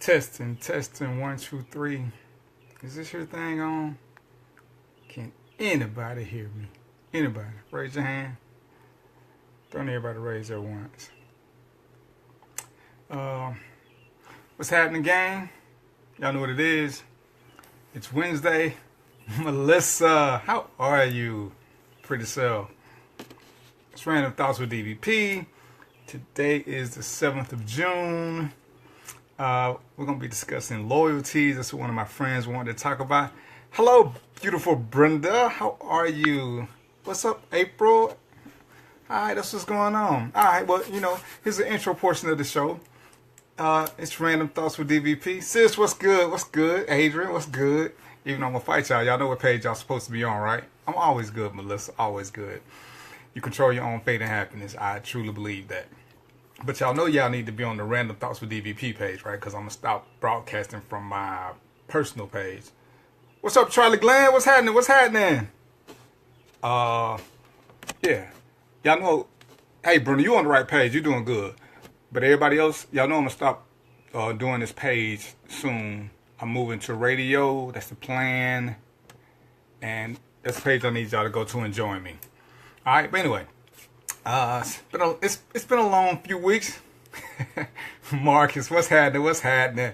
Testing, 1, 2, 3. Is this your thing on? Can anybody hear me? Anybody? Raise your hand. Don't everybody raise their once. What's happening, gang? Y'all know what it is. It's Wednesday. Melissa, how are you? Pretty self. It's Random Thoughts with DVP. Today is the 7th of June. We're going to be discussing loyalties. That's what one of my friends wanted to talk about. Hello, beautiful Brenda. How are you? What's up, April? All right, that's what's going on. All right, well, here's the intro portion of the show. It's Random Thoughts with DVP. Sis, what's good? What's good? Adrian, what's good? Even though I'm going to fight y'all. Y'all know what page y'all supposed to be on, right? I'm always good, Melissa. Always good. You control your own fate and happiness. I truly believe that. But y'all know y'all need to be on the Random Thoughts with DVP page, right? Because I'm going to stop broadcasting from my personal page. What's up, Charlie Glenn? What's happening? What's happening? Yeah. Y'all know, hey, Bruno, you on the right page. You're doing good. But everybody else, y'all know I'm going to stop doing this page soon. I'm moving to radio. That's the plan. And that's the page I need y'all to go to and join me. All right, but anyway. It's been a long few weeks. Marcus, what's happening? What's happening?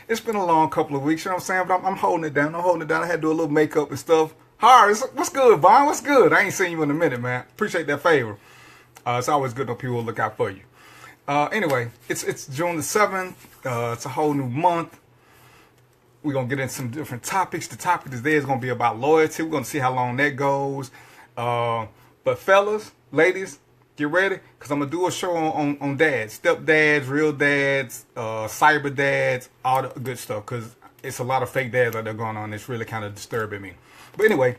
It's been a long couple of weeks, you know what I'm saying? But I'm holding it down. I had to do a little makeup and stuff. Horace, what's good, Vaughn? What's good? I ain't seen you in a minute, man. Appreciate that favor. It's always good when people look out for you. Anyway, it's June the 7th. It's a whole new month. We're going to get into some different topics. The topic today is going to be about loyalty. We're going to see how long that goes. But fellas, ladies, get ready, because I'm going to do a show on dads, stepdads, real dads, cyber dads, all the good stuff, because it's a lot of fake dads out there going on. It's really kind of disturbing me. But anyway,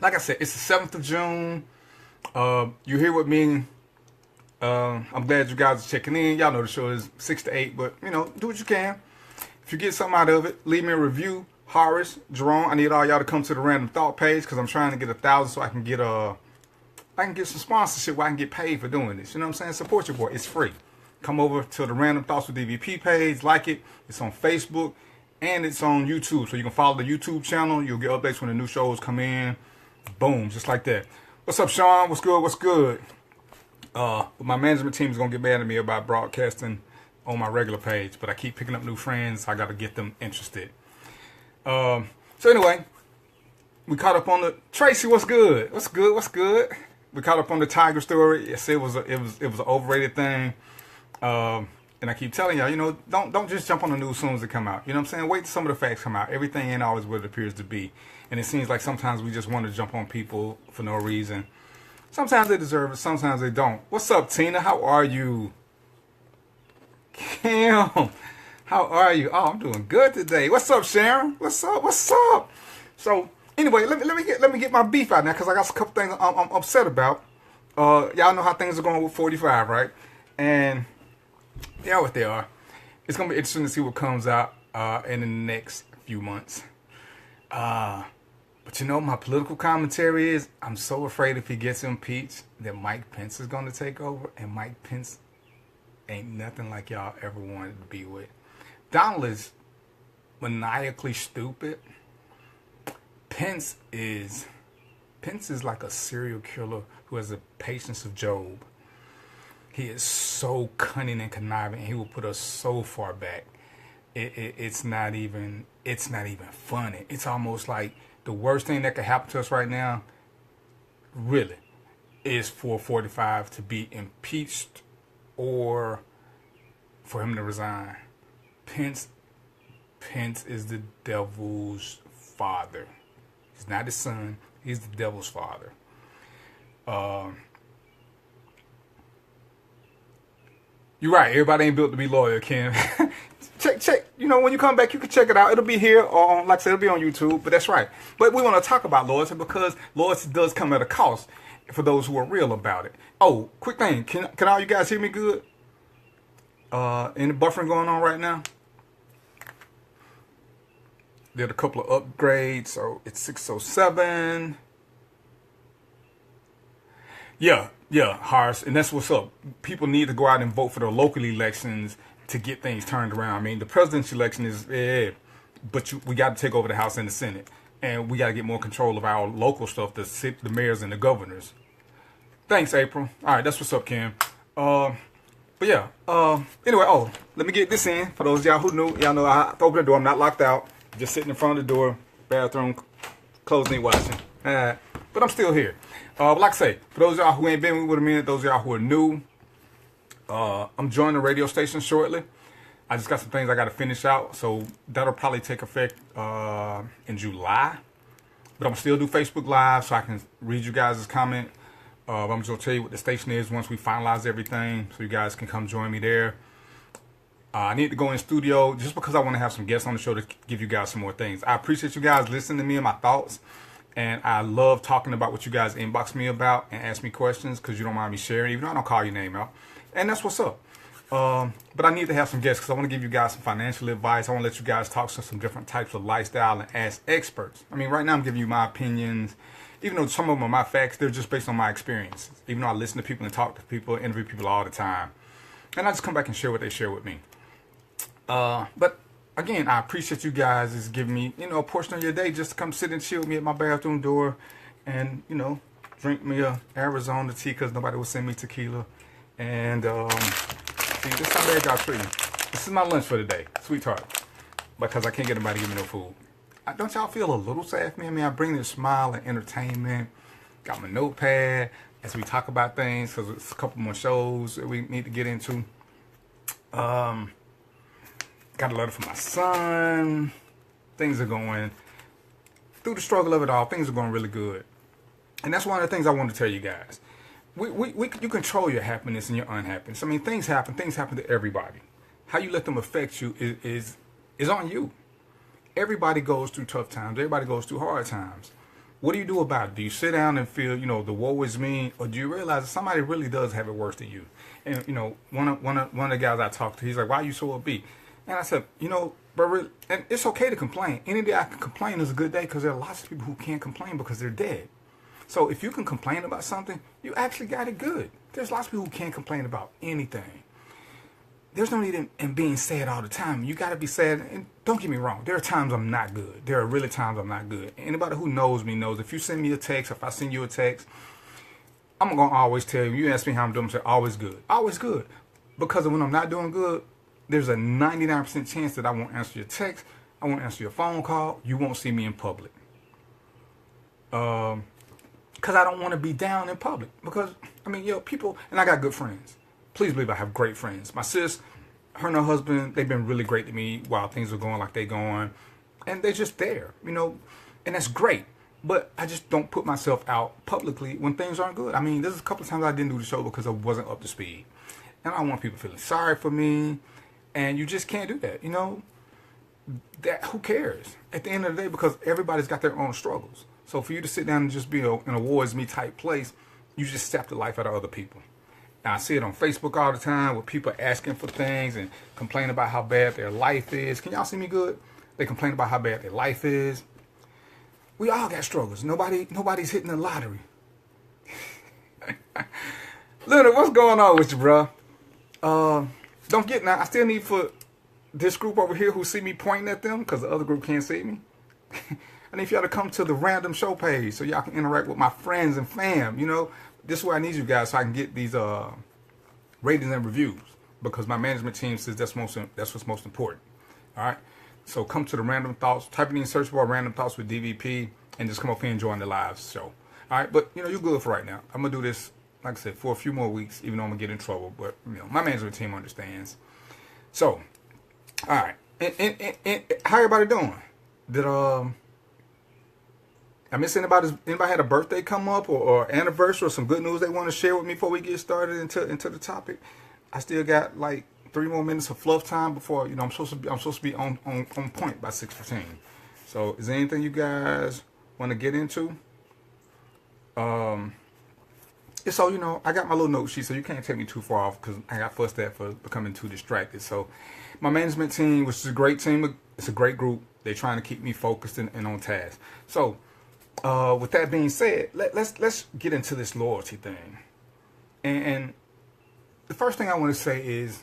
like I said, it's the 7th of June. You're here with me. I'm glad you guys are checking in. Y'all know the show is 6 to 8, but, do what you can. If you get something out of it, leave me a review. Horace, Jerome, I need all y'all to come to the Random Thought page, because I'm trying to get 1,000 so I can get some sponsorship where I can get paid for doing this. You know what I'm saying? Support your boy. It's free. Come over to the Random Thoughts with DVP page. Like it. It's on Facebook. And it's on YouTube. So you can follow the YouTube channel. You'll get updates when the new shows come in. Boom. Just like that. What's up, Sean? What's good? What's good? My management team is going to get mad at me about broadcasting on my regular page. But I keep picking up new friends. I got to get them interested. So anyway. We caught up on the... Tracy, what's good? What's good? What's good? We caught up on the Tiger story. Yes, it was an overrated thing. And I keep telling y'all, don't just jump on the news as soon as it come out. You know what I'm saying? Wait till some of the facts come out. Everything ain't always what it appears to be. And it seems like sometimes we just want to jump on people for no reason. Sometimes they deserve it. Sometimes they don't. What's up, Tina? How are you? Kim, how are you? Oh, I'm doing good today. What's up, Sharon? What's up? What's up? So... Anyway, let me get my beef out now, because I got a couple things I'm upset about. Y'all know how things are going with 45, right? And they are what they are. It's gonna be interesting to see what comes out in the next few months. But my political commentary is, I'm so afraid if he gets impeached that Mike Pence is gonna take over, and Mike Pence ain't nothing like y'all ever wanted to be with. Donald is maniacally stupid. Pence is like a serial killer who has the patience of Job. He is so cunning and conniving, and he will put us so far back. It's not even funny. It's almost like the worst thing that could happen to us right now, really, is for 45 to be impeached or for him to resign. Pence is the devil's father. He's not his son. He's the devil's father. You're right. Everybody ain't built to be loyal, Kim. check. When you come back, you can check it out. It'll be here, or like I said, it'll be on YouTube. But that's right. But we want to talk about loyalty, because loyalty does come at a cost for those who are real about it. Oh, quick thing. Can all you guys hear me good? Any buffering going on right now? Did a couple of upgrades, so it's 607. Yeah, Horace, and that's what's up. People need to go out and vote for the local elections to get things turned around. I mean, the president's election is, but we got to take over the House and the Senate, and we got to get more control of our local stuff, the mayors and the governors. Thanks, April. All right, that's what's up, Kim. But yeah, anyway, let me get this in. For those of y'all who knew, y'all know I opened the door. I'm not locked out. Just sitting in front of the door, bathroom, clothes need washing. But I'm still here. Like I say, for those of y'all who ain't been with a minute, those of y'all who are new, I'm joining the radio station shortly. I just got some things I got to finish out, so that'll probably take effect in July. But I'm still do Facebook Live, so I can read you guys' comment. I'm just going to tell you what the station is once we finalize everything, so you guys can come join me there. I need to go in studio just because I want to have some guests on the show to give you guys some more things. I appreciate you guys listening to me and my thoughts. And I love talking about what you guys inbox me about and ask me questions because you don't mind me sharing, even though I don't call your name out. And that's what's up. But I need to have some guests because I want to give you guys some financial advice. I want to let you guys talk to some different types of lifestyle and ask experts. I mean, right now I'm giving you my opinions. Even though some of them are my facts, they're just based on my experiences. Even though I listen to people and talk to people, interview people all the time. And I just come back and share what they share with me. But again, I appreciate you guys is giving me, a portion of your day just to come sit and chill with me at my bathroom door and, drink me a Arizona tea because nobody will send me tequila. And, see, this is how bad y'all treat me. This is my lunch for the day, sweetheart, because I can't get anybody to give me no food. Don't y'all feel a little sad for me? I mean, I bring this smile and entertainment. Got my notepad as we talk about things because it's a couple more shows that we need to get into. Got a letter from my son. Things are going, through the struggle of it all, things are going really good. And that's one of the things I want to tell you guys. You control your happiness and your unhappiness. I mean, things happen to everybody. How you let them affect you is on you. Everybody goes through tough times. Everybody goes through hard times. What do you do about it? Do you sit down and feel, the woe is me? Or do you realize that somebody really does have it worse than you? And, one of the guys I talked to, he's like, why are you so upbeat? And I said, but really, and it's okay to complain. Any day I can complain is a good day because there are lots of people who can't complain because they're dead. So if you can complain about something, you actually got it good. There's lots of people who can't complain about anything. There's no need in being sad all the time. You got to be sad. And don't get me wrong. There are times I'm not good. There are really times I'm not good. Anybody who knows me knows if you send me a text, if I send you a text, I'm going to always tell you. You ask me how I'm doing, I'm say always good. Always good. Because when I'm not doing good, there's a 99% chance that I won't answer your text. I won't answer your phone call. You won't see me in public. Because I don't want to be down in public. Because, people, and I got good friends. Please believe I have great friends. My sis, her and her husband, they've been really great to me while things are going like they're going. And they're just there, and that's great. But I just don't put myself out publicly when things aren't good. I mean, there's a couple of times I didn't do the show because I wasn't up to speed. And I don't want people feeling sorry for me. And you just can't do that, That who cares? At the end of the day, because everybody's got their own struggles. So for you to sit down and just be in a woe-is me type place, you just sap the life out of other people. Now, I see it on Facebook all the time with people asking for things and complaining about how bad their life is. Can y'all see me good? They complain about how bad their life is. We all got struggles. Nobody's hitting the lottery. Leonard, what's going on with you, bro? Don't get now. I still need for this group over here who see me pointing at them because the other group can't see me. I need for y'all to come to the random show page so y'all can interact with my friends and fam. This is where I need you guys so I can get these ratings and reviews because my management team says that's what's most important. All right. So come to the Random Thoughts. Type it in search bar Random Thoughts with DVP and just come up here and join the live show. All right. But you're good for right now. I'm gonna do this, like I said, for a few more weeks, even though I'm gonna get in trouble. But my management team understands. So, all right. And how everybody doing? Did I miss anybody? Anybody had a birthday come up or anniversary or some good news they want to share with me before we get started into the topic? I still got like 3 more minutes of fluff time before I'm supposed to be on point by 6:15. So is there anything you guys want to get into? So I got my little note sheet, so you can't take me too far off because I got fussed at for becoming too distracted. So my management team, which is a great team, it's a great group. They're trying to keep me focused and on task. So with that being said, let's get into this loyalty thing. And the first thing I want to say is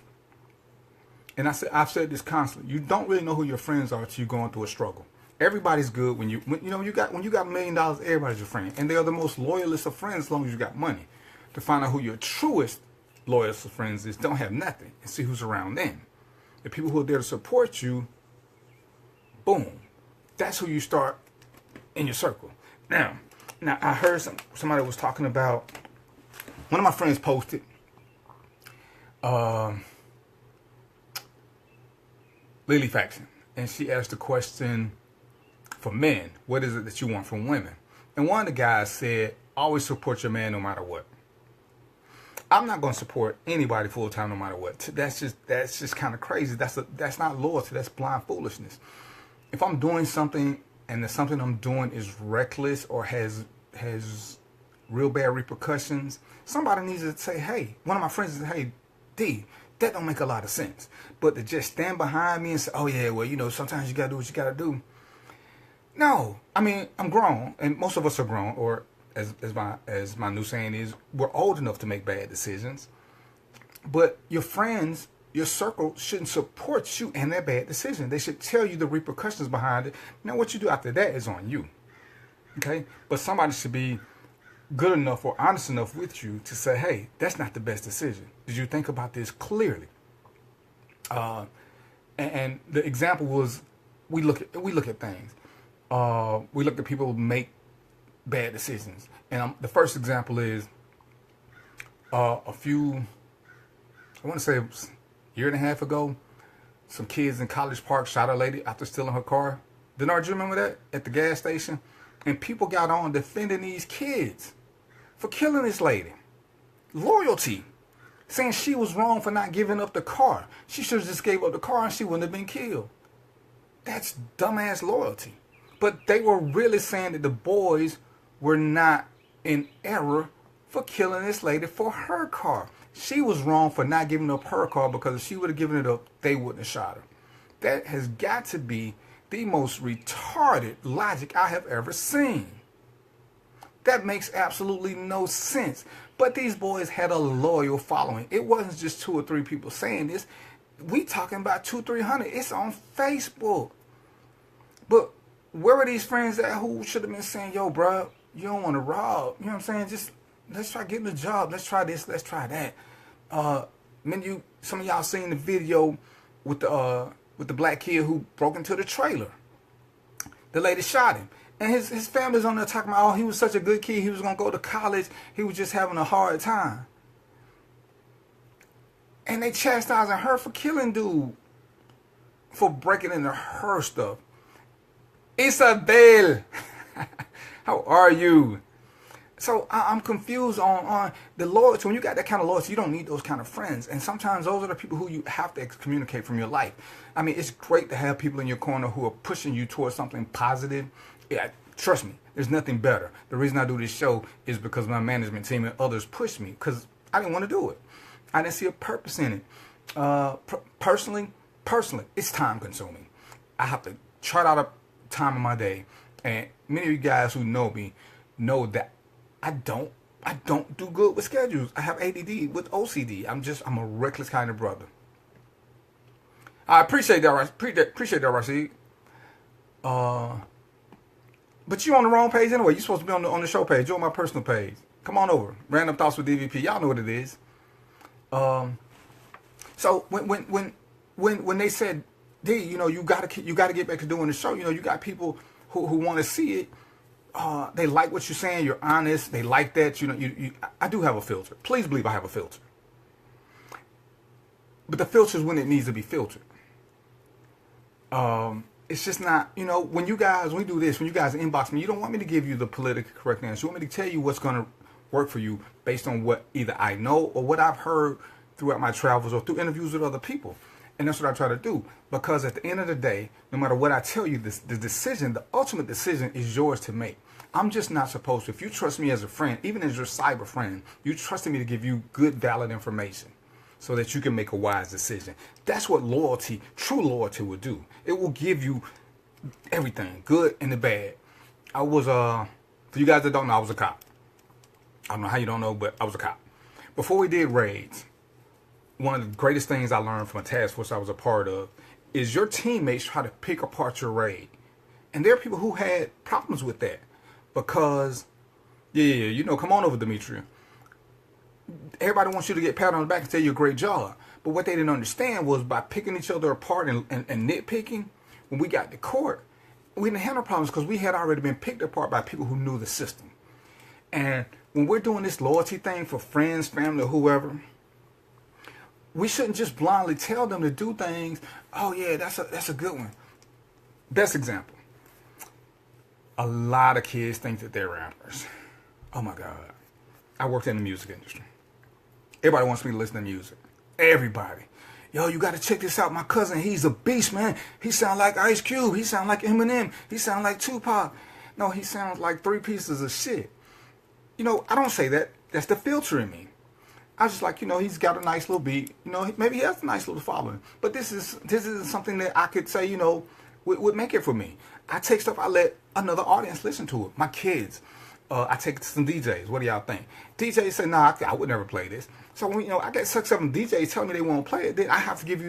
And I've said this constantly. You don't really know who your friends are until you're going through a struggle. Everybody's good when you got $1 million. Everybody's your friend, and they are the most loyalist of friends as long as you got money. To find out who your truest loyalist of friends is, don't have nothing, and see who's around them. The people who are there to support you, boom, that's who you start in your circle. Now I heard somebody was talking about, one of my friends posted, Lily Faction, and she asked the question, for men, what is it that you want from women? And one of the guys said, always support your man no matter what. I'm not going to support anybody full time no matter what. That's just kind of crazy. That's not loyalty. That's blind foolishness. If I'm doing something and the something I'm doing is reckless or has real bad repercussions, somebody needs to say, hey, one of my friends said, hey, D, that don't make a lot of sense. But to just stand behind me and say, oh yeah, well, sometimes you got to do what you got to do. No, I mean, I'm grown, and most of us are grown, or as my new saying is, we're old enough to make bad decisions. But your friends, your circle shouldn't support you in that bad decision. They should tell you the repercussions behind it. Now, what you do after that is on you. Okay? But somebody should be good enough or honest enough with you to say, hey, that's not the best decision. Did you think about this clearly? And the example was, we look at things. We look at people who make bad decisions. And the first example is I want to say it was a year and a half ago, some kids in College Park shot a lady after stealing her car. Denard, you remember that? At the gas station? And people got on defending these kids for killing this lady. Loyalty. Saying she was wrong for not giving up the car. She should have just gave up the car and she wouldn't have been killed. That's dumbass loyalty. But they were really saying that the boys were not in error for killing this lady for her car. She was wrong for not giving up her car, because if she would have given it up, they wouldn't have shot her. That has got to be the most retarded logic I have ever seen. That makes absolutely no sense. But these boys had a loyal following. It wasn't just 2 or 3 people saying this. We talking about 200-300. It's on Facebook. But where were these friends at who should have been saying, yo, bro, you don't want to rob. You know what I'm saying? Just let's try getting a job. Let's try this. Let's try that. Some of y'all seen the video with the black kid who broke into the trailer. The lady shot him. And his family's on there talking about, oh, he was such a good kid. He was going to go to college. He was just having a hard time. And they chastising her for killing dude. For breaking into her stuff. Isabel, how are you? So I'm confused on the loyalty. When you got that kind of loyalty, you don't need those kind of friends. And sometimes those are the people who you have to excommunicate from your life. I mean, it's great to have people in your corner who are pushing you towards something positive. Yeah, trust me, there's nothing better. The reason I do this show is because my management team and others pushed me, because I didn't want to do it. I didn't see a purpose in it. Personally, it's time consuming. I have to chart out a time of my day, and many of you guys who know me know that I don't do good with schedules. I have ADD with OCD. I'm a reckless kind of brother. I appreciate that, Rashid. But you're on the wrong page anyway. You're supposed to be on the show page. You're on my personal page. Come on over. Random Thoughts with DVP. Y'all know what it is. So when they said, D, you gotta get back to doing the show. You got people who want to see it. They like what you're saying. You're honest. They like that. I do have a filter. Please believe I have a filter. But the filter is when it needs to be filtered. It's just not, when we do this, when you guys inbox me, you don't want me to give you the politically correct answer. You want me to tell you what's going to work for you based on what either I know or what I've heard throughout my travels or through interviews with other people. And that's what I try to do. Because at the end of the day, no matter what I tell you, the ultimate decision is yours to make. I'm just not supposed to. If you trust me as a friend, even as your cyber friend, you trusted me to give you good, valid information so that you can make a wise decision. That's what loyalty, true loyalty, will do. It will give you everything, good and the bad. I was, for you guys that don't know, I was a cop. I don't know how you don't know, but I was a cop. Before we did raids, one of the greatest things I learned from a task force I was a part of is your teammates try to pick apart your raid. And there are people who had problems with that because, come on over, Demetria. Everybody wants you to get pat on the back and tell you a great job. But what they didn't understand was by picking each other apart and nitpicking, when we got to court, we didn't have no problems because we had already been picked apart by people who knew the system. And when we're doing this loyalty thing for friends, family, or whoever, we shouldn't just blindly tell them to do things. Oh yeah, that's a good one. Best example. A lot of kids think that they're rappers. Oh my God. I worked in the music industry. Everybody wants me to listen to music. Everybody. Yo, you got to check this out. My cousin, he's a beast, man. He sound like Ice Cube. He sound like Eminem. He sound like Tupac. No, he sounds like three pieces of shit. I don't say that. That's the filter in me. I was just like, he's got a nice little beat. Maybe he has a nice little following. But this isn't something that I could say, would make it for me. I take stuff, I let another audience listen to it. My kids. I take it to some DJs. What do y'all think? DJs say, nah, I would never play this. So when I get 6-7 DJs telling me they won't play it, then I have to give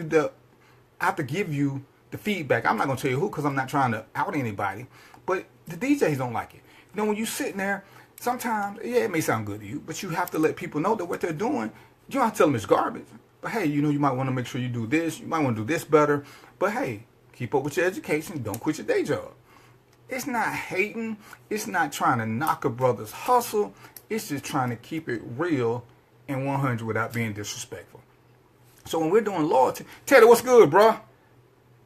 you the feedback. I'm not gonna tell you who because I'm not trying to out anybody. But the DJs don't like it. When you sitting there, sometimes, it may sound good to you, but you have to let people know that what they're doing, you don't have to tell them it's garbage. But hey, you might want to make sure you do this. You might want to do this better. But hey, keep up with your education. Don't quit your day job. It's not hating. It's not trying to knock a brother's hustle. It's just trying to keep it real and 100 without being disrespectful. So when we're doing loyalty, Teddy, what's good, bro?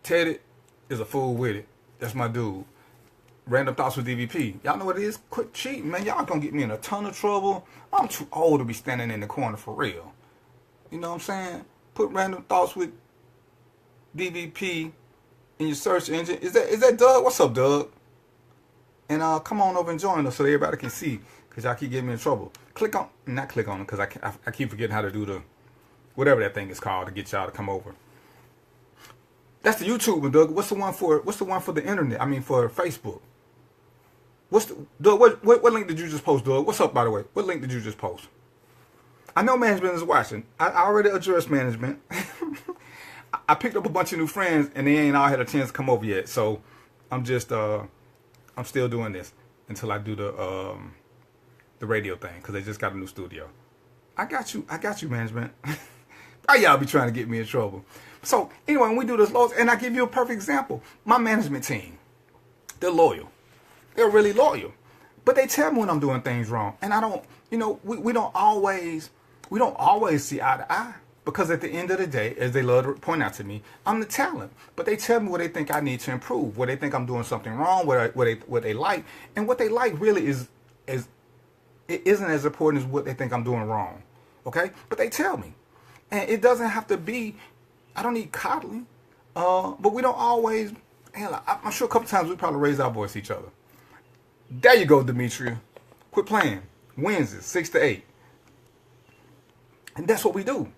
Teddy is a fool with it. That's my dude. Random Thoughts with DVP. Y'all know what it is? Quit cheating, man. Y'all gonna get me in a ton of trouble. I'm too old to be standing in the corner for real. You know what I'm saying? Put Random Thoughts with DVP in your search engine. Is that Doug? What's up, Doug? And come on over and join us so everybody can see, because y'all keep getting me in trouble. Not click on it, because I keep forgetting how to do the, whatever that thing is called to get y'all to come over. That's the YouTube one, Doug. What's the one for the internet? I mean, for Facebook. Doug, what link did you just post, Doug? What's up, by the way? What link did you just post? I know management is watching. I already addressed management. I picked up a bunch of new friends, and they ain't all had a chance to come over yet. So I'm just I'm still doing this until I do the radio thing, because they just got a new studio. I got you, management. Why y'all be trying to get me in trouble? So anyway, when we do this loyalty, and I give you a perfect example. My management team, they're loyal. They're really loyal. But they tell me when I'm doing things wrong. And I don't, we don't always see eye to eye. Because at the end of the day, as they love to point out to me, I'm the talent. But they tell me what they think I need to improve, where they think I'm doing something wrong, what they like. And what they like really it isn't as important as what they think I'm doing wrong. Okay? But they tell me. And it doesn't have to be, I don't need coddling. But we don't always, I'm sure a couple times we probably raise our voice to each other. There you go, Demetria. Quit playing. Wednesdays, 6 to 8. And that's what we do.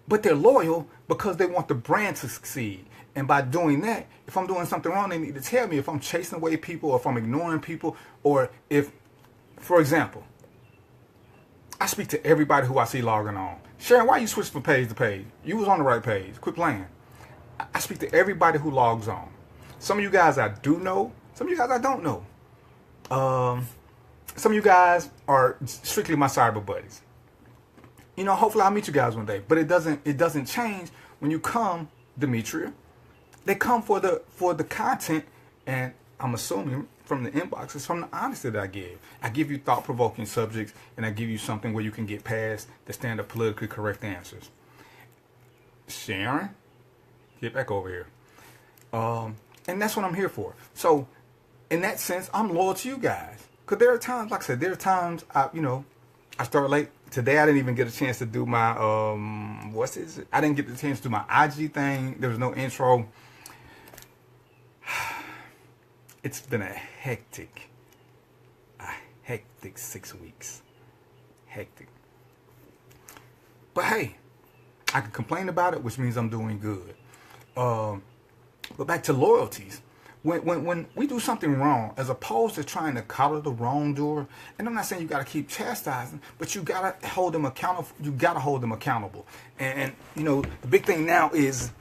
But they're loyal because they want the brand to succeed. And by doing that, if I'm doing something wrong, they need to tell me if I'm chasing away people, or if I'm ignoring people, or if, for example, I speak to everybody who I see logging on. Sharon, why you switch from page to page? You was on the right page. Quit playing. I speak to everybody who logs on. Some of you guys I do know. Some of you guys I don't know. Some of you guys are strictly my cyber buddies. Hopefully I'll meet you guys one day. But it doesn't change when you come, Demetria. They come for the content, and I'm assuming from the inbox, it's from the honesty that I give. I give you thought-provoking subjects, and I give you something where you can get past the standard politically correct answers. Sharon, get back over here. And that's what I'm here for. So, in that sense, I'm loyal to you guys. Because there are times, like I said, I start late. Today I didn't even get a chance to do my, I didn't get the chance to do my IG thing. There was no intro. It's been a hectic 6 weeks. Hectic. But hey, I can complain about it, which means I'm doing good. But back to loyalties. When we do something wrong, as opposed to trying to coddle the wrongdoer, and I'm not saying you got to keep chastising, but you got to hold them accountable. You got to hold them accountable. And you know, the big thing now is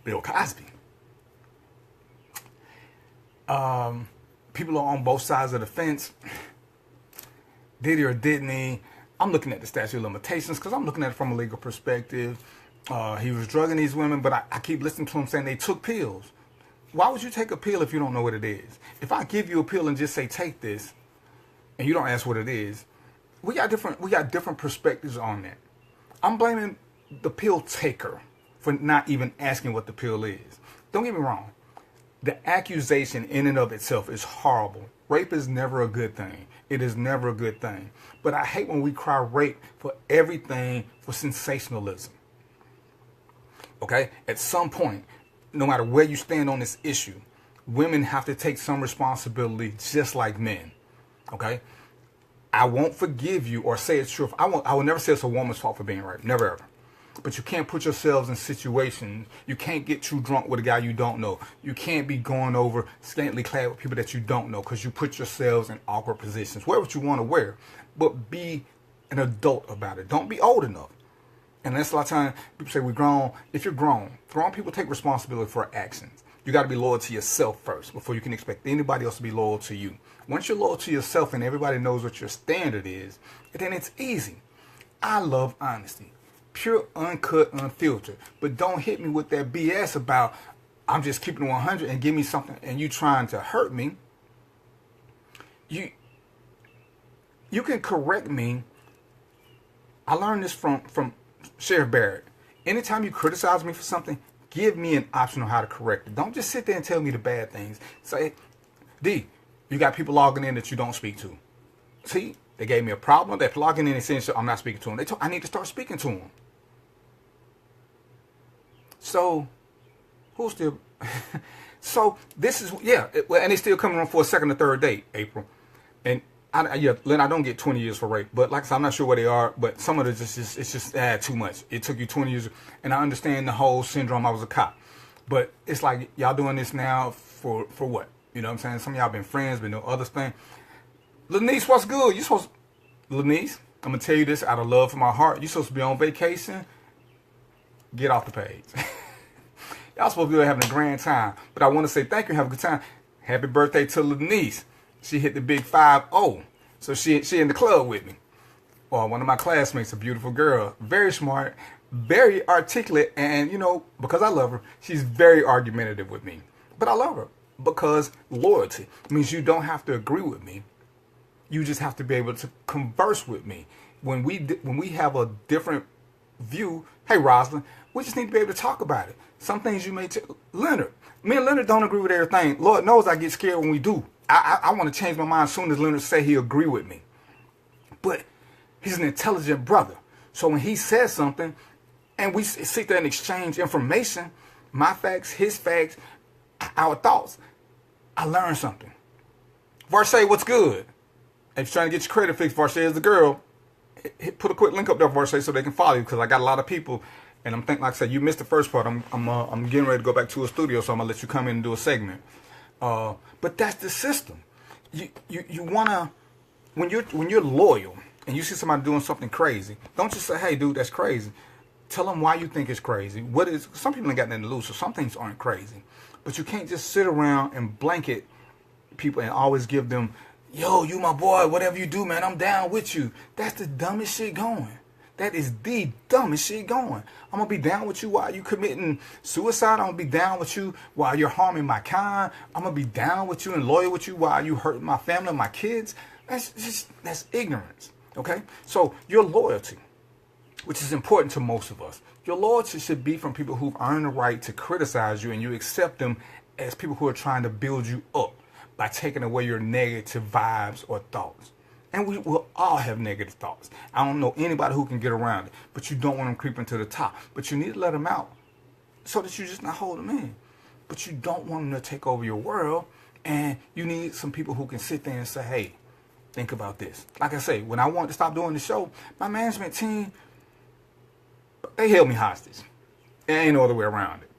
Bill Cosby. People are on both sides of the fence. Did he or didn't he? I'm looking at the statute of limitations because I'm looking at it from a legal perspective. He was drugging these women, but I keep listening to him saying they took pills. Why would you take a pill if you don't know what it is? If I give you a pill and just say take this, and you don't ask what it is, we got different perspectives on that. I'm blaming the pill taker for not even asking what the pill is. Don't get me wrong. The accusation in and of itself is horrible. Rape is never a good thing. It is never a good thing. But I hate when we cry rape for everything for sensationalism. Okay? At some point, no matter where you stand on this issue, women have to take some responsibility just like men. Okay? I won't forgive you or say it's true. I will never say it's a woman's fault for being raped. Never ever. But you can't put yourselves in situations. You can't get too drunk with a guy you don't know. You can't be going over scantily clad with people that you don't know because you put yourselves in awkward positions. Wear what you want to wear, but be an adult about it. Don't be old enough. And that's a lot of times people say we're grown. If you're grown people take responsibility for actions. You got to be loyal to yourself first before you can expect anybody else to be loyal to you. Once you're loyal to yourself and everybody knows what your standard is, then it's easy. I love honesty. Pure, uncut, unfiltered. But don't hit me with that BS about I'm just keeping 100 and give me something and you trying to hurt me. You can correct me. I learned this from Sheriff Barrett. Anytime you criticize me for something, give me an option on how to correct it. Don't just sit there and tell me the bad things. Say, D, you got people logging in that you don't speak to. See, they gave me a problem. They're logging in and saying, I'm not speaking to them. They told I need to start speaking to them. So, who's still... so, this is... Yeah, and it's still coming on for a second or third date, April. And, Lynn, I don't get 20 years for rape. But, like I said, I'm not sure where they are. But some of it it's just too much. It took you 20 years. And I understand the whole syndrome. I was a cop. But it's like, y'all doing this now for what? You know what I'm saying? Some of y'all been friends, been doing other things. Lanice, what's good? You supposed... Lanice, I'm going to tell you this out of love for my heart. You supposed to be on vacation. Get off the page. Y'all supposed to be having a grand time. But I want to say thank you and have a good time. Happy birthday to Lanice. She hit the big 5-0. So she in the club with me. Well, one of my classmates, a beautiful girl. Very smart. Very articulate. And, you know, because I love her, she's very argumentative with me. But I love her. Because loyalty means you don't have to agree with me. You just have to be able to converse with me. When we have a different view, hey, Rosalind, we just need to be able to talk about it. Some things you may Leonard. Me and Leonard don't agree with everything. Lord knows I get scared when we do. I want to change my mind as soon as Leonard say he agree with me. But he's an intelligent brother. So when he says something and we sit there and exchange information, my facts, his facts, our thoughts, I learned something. Varshay, what's good? If you're trying to get your credit fixed, Varshay is the girl. Put a quick link up there, Varshay, so they can follow you, because I got a lot of people, and I'm thinking, like I said, you missed the first part. I'm getting ready to go back to a studio, so I'm gonna let you come in and do a segment. But that's the system. You wanna, when you're loyal and you see somebody doing something crazy, don't just say, hey, dude, that's crazy. Tell them why you think it's crazy. Some people ain't got nothing to lose, so some things aren't crazy. But you can't just sit around and blanket people and always give them, yo, you my boy, whatever you do, man, I'm down with you. That's the dumbest shit going. That is the dumbest shit going. I'm going to be down with you while you committing suicide. I'm going to be down with you while you're harming my kind. I'm going to be down with you and loyal with you while you hurting my family and my kids. That's ignorance, okay? So your loyalty, which is important to most of us, your loyalty should be from people who've earned the right to criticize you, and you accept them as people who are trying to build you up by taking away your negative vibes or thoughts. And we will all have negative thoughts. I don't know anybody who can get around it, but you don't want them creeping to the top. But you need to let them out so that you just not hold them in. But you don't want them to take over your world, and you need some people who can sit there and say, hey, think about this. Like I say, when I wanted to stop doing the show, my management team, they held me hostage. There ain't no other way around it.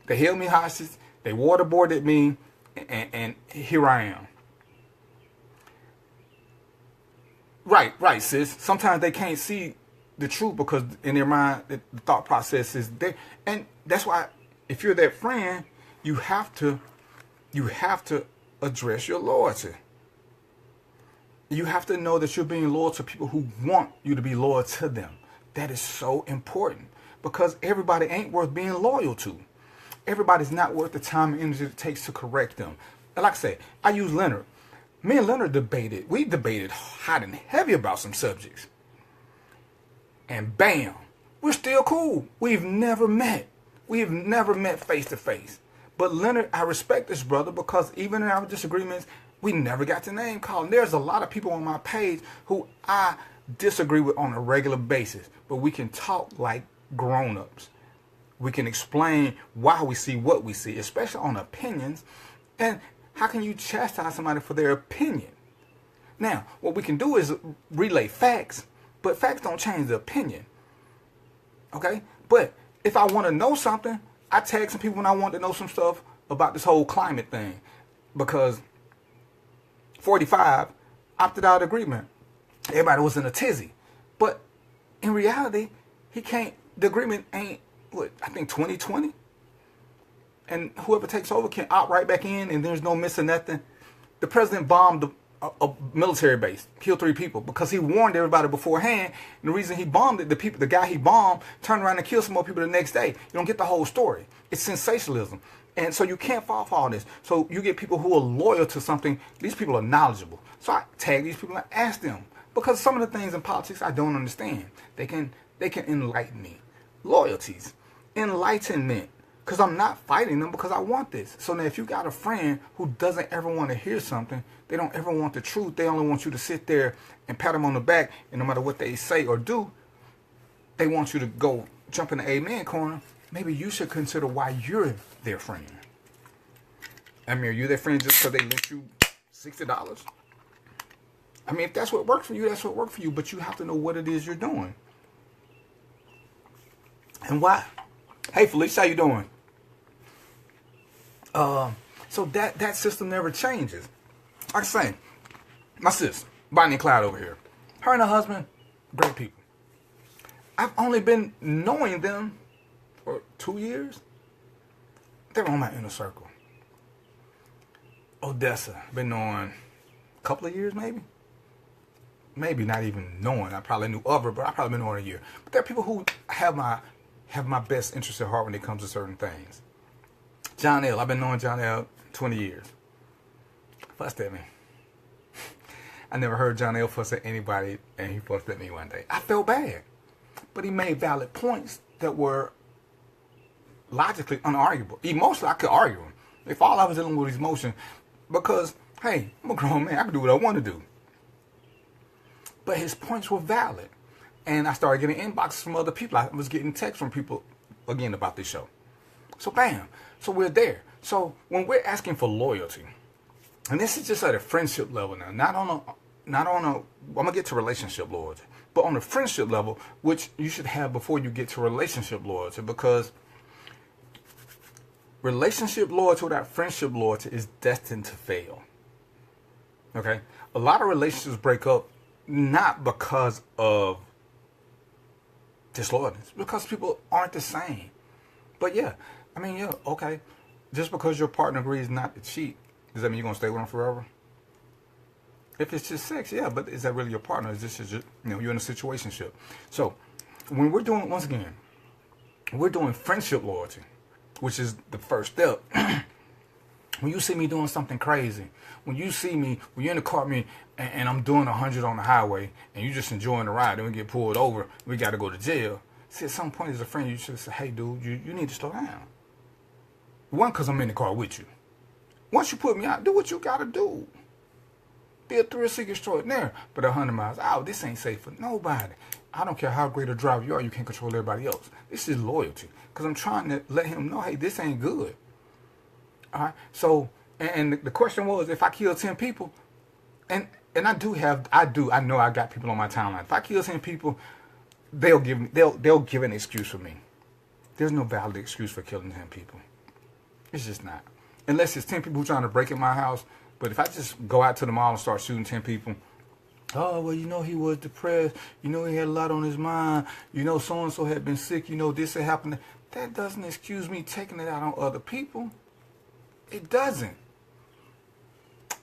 They held me hostage. They waterboarded me, and here I am. Right, sis. Sometimes they can't see the truth because in their mind, the thought process is there. And that's why if you're that friend, you have to address your loyalty. You have to know that you're being loyal to people who want you to be loyal to them. That is so important because everybody ain't worth being loyal to. Everybody's not worth the time and energy it takes to correct them. And like I said, I use Leonard. Me and Leonard debated. We debated hot and heavy about some subjects. And bam, we're still cool. We've never met. We've never met face to face. But Leonard, I respect this brother because even in our disagreements, we never got to name calling. There's a lot of people on my page who I disagree with on a regular basis, but we can talk like grown-ups. We can explain why we see what we see, especially on opinions. And how can you chastise somebody for their opinion? Now, what we can do is relay facts, but facts don't change the opinion. Okay? But if I want to know something, I tag some people when I want to know some stuff about this whole climate thing. Because 45 opted out of agreement. Everybody was in a tizzy. But in reality, the agreement ain't, I think 2020? And whoever takes over can opt right back in and there's no missing nothing. The president bombed a military base, killed 3 people because he warned everybody beforehand. And the reason he bombed it, the guy he bombed turned around and killed some more people the next day. You don't get the whole story. It's sensationalism. And so you can't fall for all this. So you get people who are loyal to something. These people are knowledgeable. So I tag these people and ask them. Because some of the things in politics I don't understand. They can enlighten me. Loyalties. Enlightenment. Because I'm not fighting them because I want this. So now if you got a friend who doesn't ever want to hear something, they don't ever want the truth, they only want you to sit there and pat them on the back, and no matter what they say or do, they want you to go jump in the amen corner, maybe you should consider why you're their friend. I mean, are you their friend just because they lent you $60? I mean, if that's what works for you, that's what works for you, but you have to know what it is you're doing. And why? Hey, Felicia, how you doing? So that system never changes. Like I say, my sis, Bonnie and Clyde over here. Her and her husband, great people. I've only been knowing them for 2 years. They're on my inner circle. Odessa, been knowing a couple of years maybe. Maybe not even knowing. I probably knew of her, but I probably been knowing a year. But there are people who have my best interest at heart when it comes to certain things. John L. I've been knowing John L. 20 years. Fussed at me. I never heard John L. fuss at anybody, and he fussed at me one day. I felt bad. But he made valid points that were logically unarguable. Emotionally, I could argue them. If all I was dealing with was emotion, because, hey, I'm a grown man. I can do what I want to do. But his points were valid. And I started getting inboxes from other people. I was getting texts from people, again, about this show. So, bam. So, we're there. So, when we're asking for loyalty, and this is just at a friendship level now, not on a, I'm going to get to relationship loyalty, but on a friendship level, which you should have before you get to relationship loyalty, because relationship loyalty without friendship loyalty is destined to fail. Okay? A lot of relationships break up not because of disloyalty, it's because people aren't the same. But yeah, I mean, yeah, okay. Just because your partner agrees not to cheat, does that mean you're going to stay with them forever? If it's just sex, yeah, but is that really your partner? Is this just, you're in a situationship? So, when we're doing, once again, we're doing friendship loyalty, which is the first step. When you see me doing something crazy, when you see me, when you're in the car with me, and I'm doing 100 on the highway, and you're just enjoying the ride, and we get pulled over, we got to go to jail. See, at some point as a friend, you should say, hey, dude, you need to slow down. One, because I'm in the car with you. Once you put me out, do what you got to do. Be a thrill seeker extraordinaire. But 100 miles out, this ain't safe for nobody. I don't care how great a driver you are, you can't control everybody else. This is loyalty. Because I'm trying to let him know, hey, this ain't good. All right? So, and the question was, if I kill 10 people, and I know I got people on my timeline. If I kill 10 people, they'll give an excuse for me. There's no valid excuse for killing 10 people. It's just not. unless it's 10 people trying to break in my house. But if I just go out to the mall and start shooting 10 people, oh, well, he was depressed. He had a lot on his mind. So-and-so had been sick. This had happened. That doesn't excuse me taking it out on other people. It doesn't.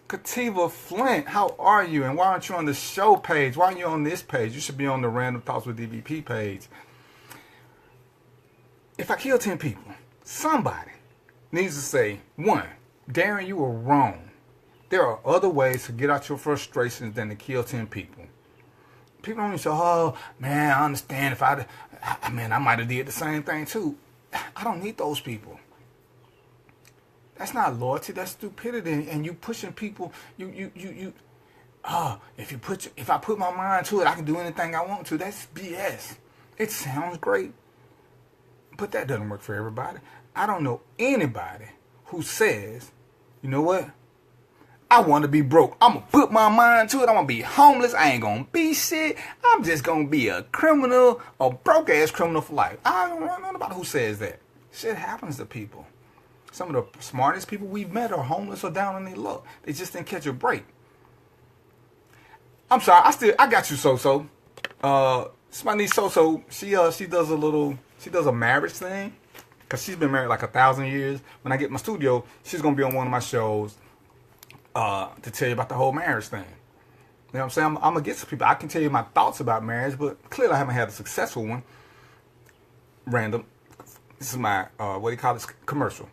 Kativa Flint, how are you? And why aren't you on the show page? Why aren't you on this page? You should be on the Random Thoughts with DVP page. If I kill 10 people, somebody needs to say, 1, Darren, you were wrong. There are other ways to get out your frustrations than to kill 10 people. People don't even say, oh, man, I understand if I might have did the same thing too. I don't need those people. That's not loyalty. That's stupidity. And you pushing people. If I put my mind to it, I can do anything I want to. That's BS. It sounds great, but that doesn't work for everybody. I don't know anybody who says, you know what? I want to be broke. I'm going to put my mind to it. I'm going to be homeless. I ain't going to be shit. I'm just going to be a criminal, a broke-ass criminal for life. I don't know nobody who says that. Shit happens to people. Some of the smartest people we've met are homeless or down on their luck. They just didn't catch a break. I'm sorry. I got you, So-So. My niece So-So, she does a marriage thing. Because she's been married like 1,000 years. When I get my studio, she's going to be on one of my shows to tell you about the whole marriage thing. You know what I'm saying? I'm going to get some people. I can tell you my thoughts about marriage, but clearly I haven't had a successful one. Random. This is my, commercial.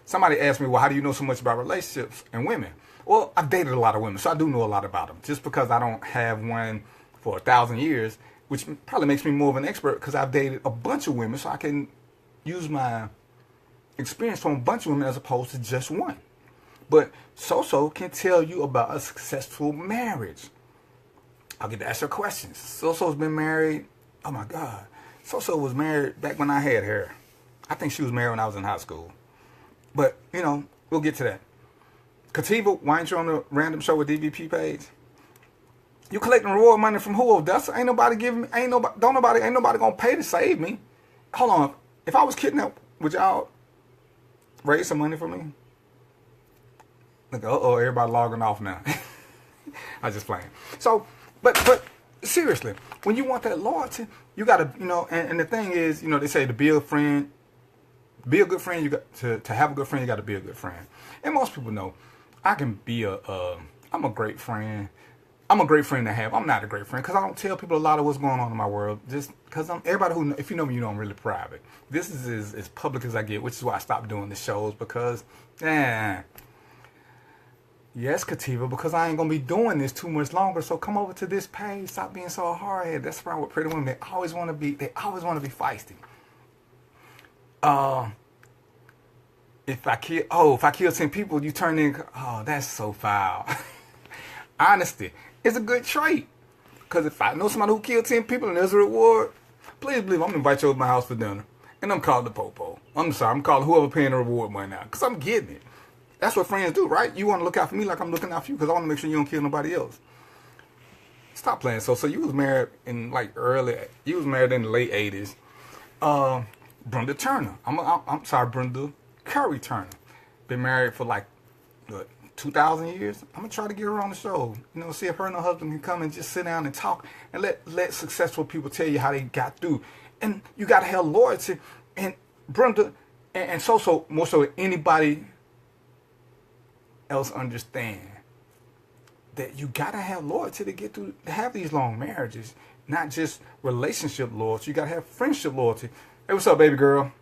Somebody asked me, well, how do you know so much about relationships and women? Well, I've dated a lot of women, so I do know a lot about them. Just because I don't have one for 1,000 years, which probably makes me more of an expert because I've dated a bunch of women, so I can use my experience from a bunch of women as opposed to just one. But So-So can tell you about a successful marriage. I'll get to ask her questions. So-So's been married. Oh, my God. So-So was married back when I had hair. I think she was married when I was in high school. But, we'll get to that. Kativa, why ain't you on the Random Show with DVP page? You collecting reward money from who? That's ain't nobody gonna pay to save me. Hold on. If I was kidnapped, would y'all raise some money for me? Look, everybody logging off now. I just playing. So, but seriously, when you want that loyalty, you gotta, and the thing is, they say to be a friend. Be a good friend. You got to have a good friend. You got to be a good friend. And most people know I can be I'm a great friend. I'm a great friend to have. I'm not a great friend because I don't tell people a lot of what's going on in my world. Just because everybody who, if you know me, you know I'm really private. This is as public as I get, which is why I stopped doing the shows because, yes, Kativa, because I ain't gonna be doing this too much longer. So come over to this page. Stop being so hard-headed. That's wrong with pretty women. They always want to be feisty. If I kill 10 people, you turn in. Oh, that's so foul. Honesty is a good trait. Because if I know somebody who killed 10 people and there's a reward, please believe I'm going to invite you over to my house for dinner. And I'm calling the popo. I'm sorry, I'm calling whoever paying the reward money now. Because I'm getting it. That's what friends do, right? You want to look out for me like I'm looking out for you because I want to make sure you don't kill nobody else. Stop playing. So you was married in you was married in the late 80s. Brenda Turner. I'm sorry, Brenda Curry Turner. Been married for 2,000 years. I'm gonna try to get her on the show. See if her and her husband can come and just sit down and talk and let successful people tell you how they got through. And you gotta have loyalty. And Brenda and So more so anybody else understand that you gotta have loyalty to get through to have these long marriages, not just relationship loyalty. You gotta have friendship loyalty. Hey, what's up, baby girl?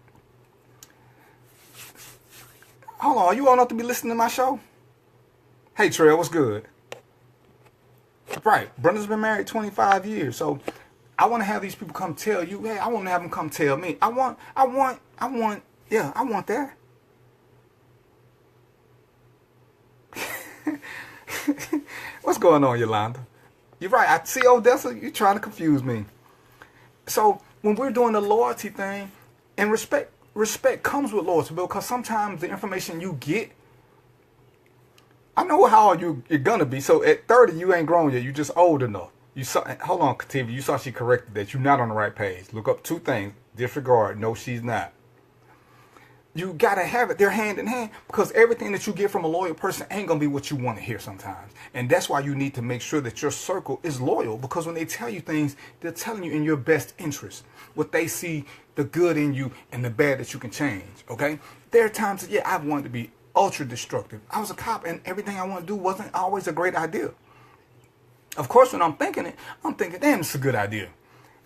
Hold on, are you old enough to be listening to my show? Hey, Trail, what's good? Right, Brenda's been married 25 years, so I want to have these people come tell you. Hey, I want to have them come tell me. I want that. What's going on, Yolanda? You're right. I see, Odessa, you're trying to confuse me. So when we're doing the loyalty thing, and respect comes with loyalty, because sometimes the information you get, I know how old you're gonna be. So at 30, you ain't grown yet. You just old enough. Hold on, Kativa. You saw she corrected that. You're not on the right page. Look up two things. Disregard. No, she's not. You got to have it. They're hand in hand, because everything that you get from a loyal person ain't going to be what you want to hear sometimes. And that's why you need to make sure that your circle is loyal, because when they tell you things, they're telling you in your best interest. What they see, the good in you and the bad that you can change, okay? There are times that, yeah, I've wanted to be ultra destructive. I was a cop, and everything I want to do wasn't always a great idea. Of course, when I'm thinking it, I'm thinking, damn, it's a good idea.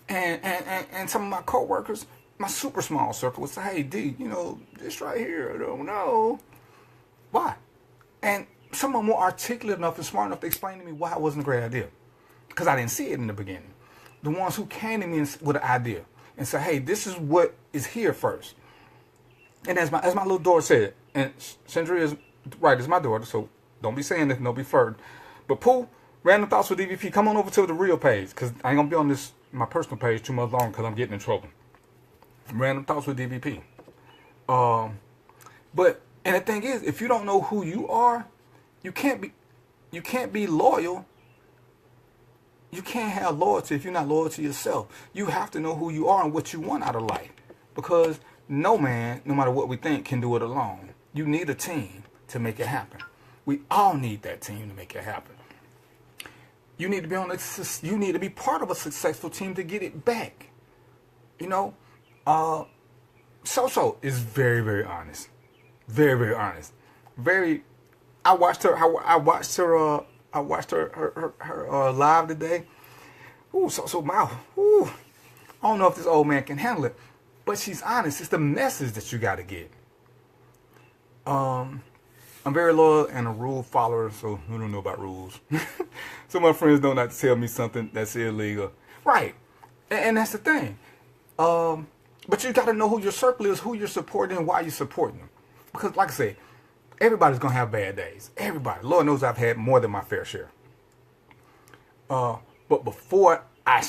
And some of my coworkers, my super small circle, would say, hey, D, this right here, I don't know. Why? And some of them more articulate enough and smart enough to explain to me why it wasn't a great idea. Because I didn't see it in the beginning. The ones who came to me with an idea and said, hey, this is what is here first. And as my little daughter said, and Chandra is right, it's my daughter, so don't be saying this, don't be flirting. But Pooh, Random Thoughts with DVP, come on over to the real page, because I ain't going to be on my personal page too much long, because I'm getting in trouble. Random Thoughts with DVP. But the thing is, if you don't know who you are, you can't be loyal. You can't have loyalty if you're not loyal to yourself. You have to know who you are and what you want out of life, because no man, no matter what we think, can do it alone. You need a team to make it happen. We all need that team to make it happen. You need to be you need to be part of a successful team to get it back. So is very, very honest. Very, very honest. I watched her live today. Ooh, so mouth. Ooh. I don't know if this old man can handle it, but she's honest. It's the message that you got to get. I'm very loyal and a rule follower, so I don't know about rules. So my friends don't have to tell me something that's illegal. Right. And that's the thing. But you got to know who your circle is, who you're supporting, and why you're supporting them. Because, like I say, everybody's going to have bad days. Everybody. Lord knows I've had more than my fair share. But before I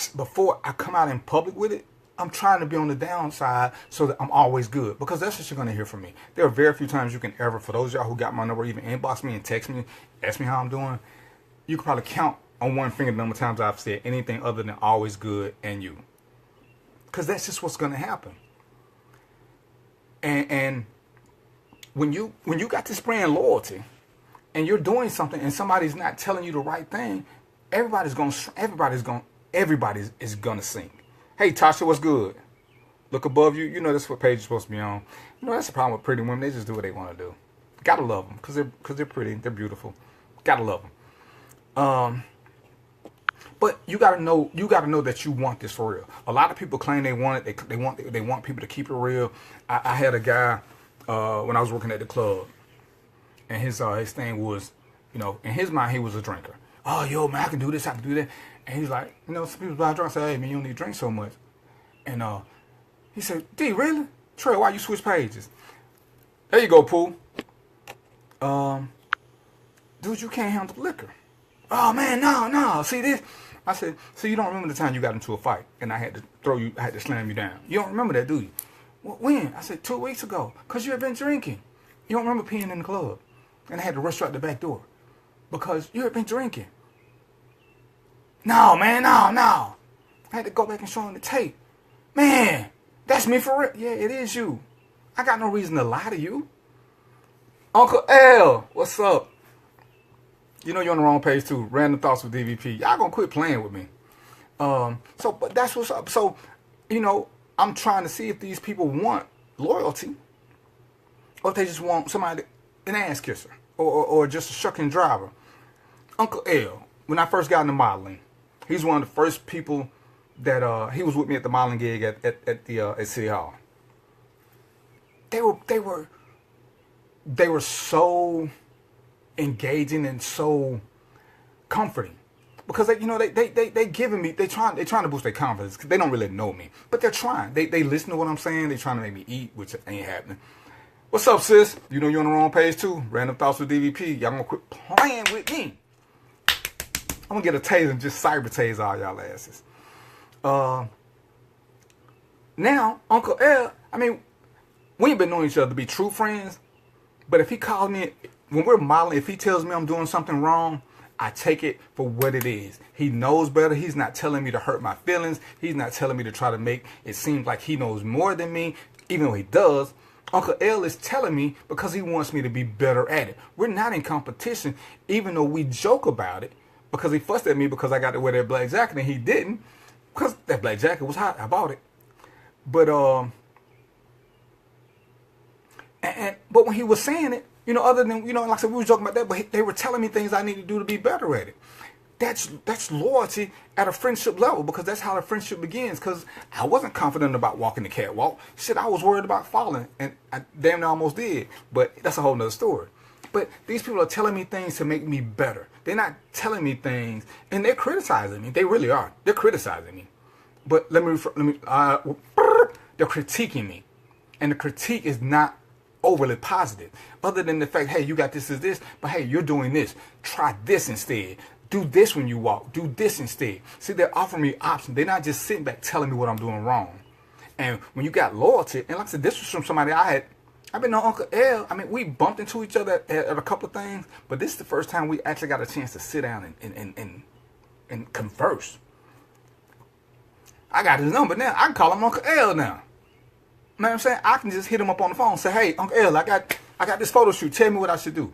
come out in public with it, I'm trying to be on the downside so that I'm always good. Because that's what you're going to hear from me. There are very few times you can ever, for those of y'all who got my number, even inbox me and text me, ask me how I'm doing, you can probably count on one finger the number of times I've said anything other than always good and you. Because that's just what's going to happen. And when you got this brand loyalty and you're doing something and somebody's not telling you the right thing, everybody's going to sink. Hey, Tasha, what's good? Look above you. You know that's what page you're supposed to be on. That's the problem with pretty women. They just do what they want to do. Gotta love them because they're pretty. They're beautiful. Gotta love them. But you gotta know that you want this for real. A lot of people claim they want it. They want people to keep it real. I had a guy when I was working at the club, and his thing was, in his mind he was a drinker. Oh, yo, man, I can do this, I can do that. And he's like, some people buy drunk. I said, hey, man, you don't need to drink so much. And he said, D, really? Trey, why you switch pages? There you go, Pooh. Dude, you can't handle liquor. Oh, man, no. See this? I said, so you don't remember the time you got into a fight and I had to slam you down. You don't remember that, do you? Well, when? I said, 2 weeks ago. Because you had been drinking. You don't remember peeing in the club. And I had to rush you out the back door. Because you had been drinking. No, man, no. I had to go back and show him the tape. Man, that's me for real. Yeah, it is you. I got no reason to lie to you. Uncle L, what's up? You're on the wrong page too. Random Thoughts with DVP. Y'all gonna quit playing with me. But that's what's up. So, I'm trying to see if these people want loyalty, or if they just want somebody, an ass kisser, or just a shucking driver. Uncle L, when I first got into modeling, he's one of the first people that he was with me at the modeling gig at City Hall. They were so engaging and so comforting, because they giving me, they trying to boost their confidence, because they don't really know me, but they're trying. They listen to what I'm saying. They trying to make me eat, which ain't happening. What's up, sis? You're on the wrong page too. Random Thoughts with DVP. Y'all gonna quit playing with me. I'm gonna get a taser and just cyber tase all y'all asses. Now, Uncle L, we ain't been knowing each other to be true friends, but if he calls me, when we're modeling, if he tells me I'm doing something wrong, I take it for what it is. He knows better. He's not telling me to hurt my feelings. He's not telling me to try to make it seem like he knows more than me, even though he does. Uncle L is telling me because he wants me to be better at it. We're not in competition, even though we joke about it, because he fussed at me because I got to wear that black jacket and he didn't, because that black jacket was hot. I bought it. But but when he was saying it, other than, like I said, we were joking about that, but they were telling me things I need to do to be better at it. That's loyalty at a friendship level, because that's how the friendship begins. Because I wasn't confident about walking the catwalk. Shit, I was worried about falling, and I damn near almost did. But that's a whole nother story. But these people are telling me things to make me better. They're not telling me things, and they're criticizing me. They really are. They're criticizing me. But they're critiquing me, and the critique is not overly positive, other than the fact, hey, you got this is this, but hey, you're doing this. Try this instead. Do this when you walk. Do this instead. See, they're offering me options. They're not just sitting back telling me what I'm doing wrong. And when you got loyalty, and like I said, this was from somebody I've been on Uncle L. I mean, we bumped into each other at a couple of things, but this is the first time we actually got a chance to sit down and converse. I got his number now. I can call him Uncle L now. You know what I'm saying? I can just hit him up on the phone and say, hey, Uncle L, I got this photo shoot. Tell me what I should do.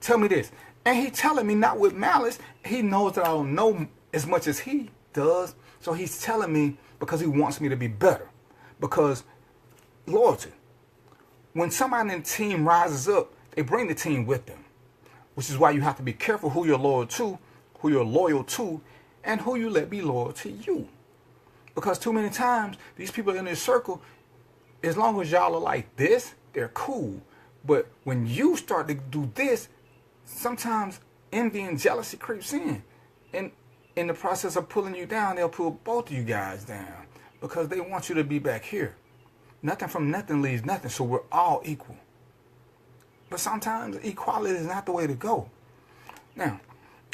Tell me this. And he telling me not with malice. He knows that I don't know as much as he does. So he's telling me because he wants me to be better. Because loyalty. When somebody in the team rises up, they bring the team with them. Which is why you have to be careful who you're loyal to, and who you let be loyal to you. Because too many times, these people in this circle, as long as y'all are like this, they're cool. But when you start to do this, sometimes envy and jealousy creeps in. And in the process of pulling you down, they'll pull both of you guys down. Because they want you to be back here. Nothing from nothing leaves nothing, so we're all equal. But sometimes equality is not the way to go. Now,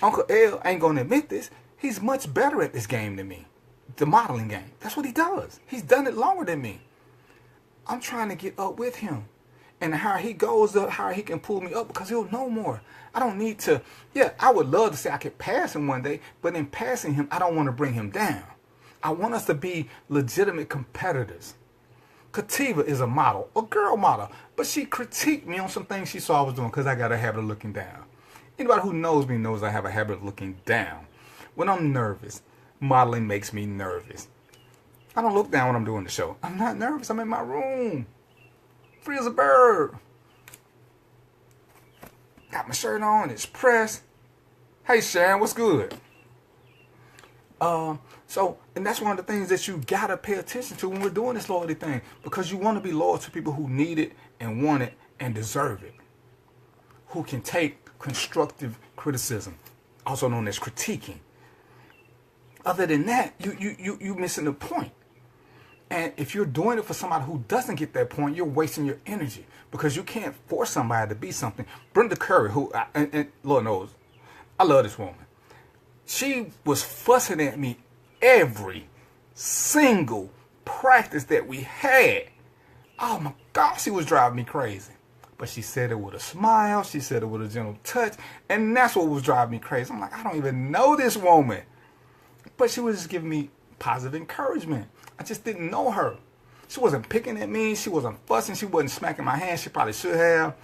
Uncle L ain't going to admit this. He's much better at this game than me. The modeling game. That's what he does. He's done it longer than me. I'm trying to get up with him. And how he goes up, how he can pull me up, because he'll know more. I don't need to. Yeah, I would love to say I could pass him one day, but in passing him, I don't want to bring him down. I want us to be legitimate competitors. Kativa is a model, a girl model, but she critiqued me on some things she saw I was doing because I got a habit of looking down. Anybody who knows me knows I have a habit of looking down. When I'm nervous, modeling makes me nervous. I don't look down when I'm doing the show. I'm not nervous. I'm in my room. Free as a bird. Got my shirt on. It's pressed. Hey, Sharon, what's good? And that's one of the things that you gotta pay attention to when we're doing this loyalty thing, because you want to be loyal to people who need it and want it and deserve it, who can take constructive criticism, also known as critiquing. Other than that, you missing the point. And if you're doing it for somebody who doesn't get that point, you're wasting your energy, because you can't force somebody to be something. Brenda Curry, and Lord knows, I love this woman. She was fussing at me every single practice that we had. Oh my God, she was driving me crazy. But she said it with a smile. She said it with a gentle touch. And that's what was driving me crazy. I'm like, I don't even know this woman. But she was just giving me positive encouragement. I just didn't know her. She wasn't picking at me. She wasn't fussing. She wasn't smacking my hand. She probably should have.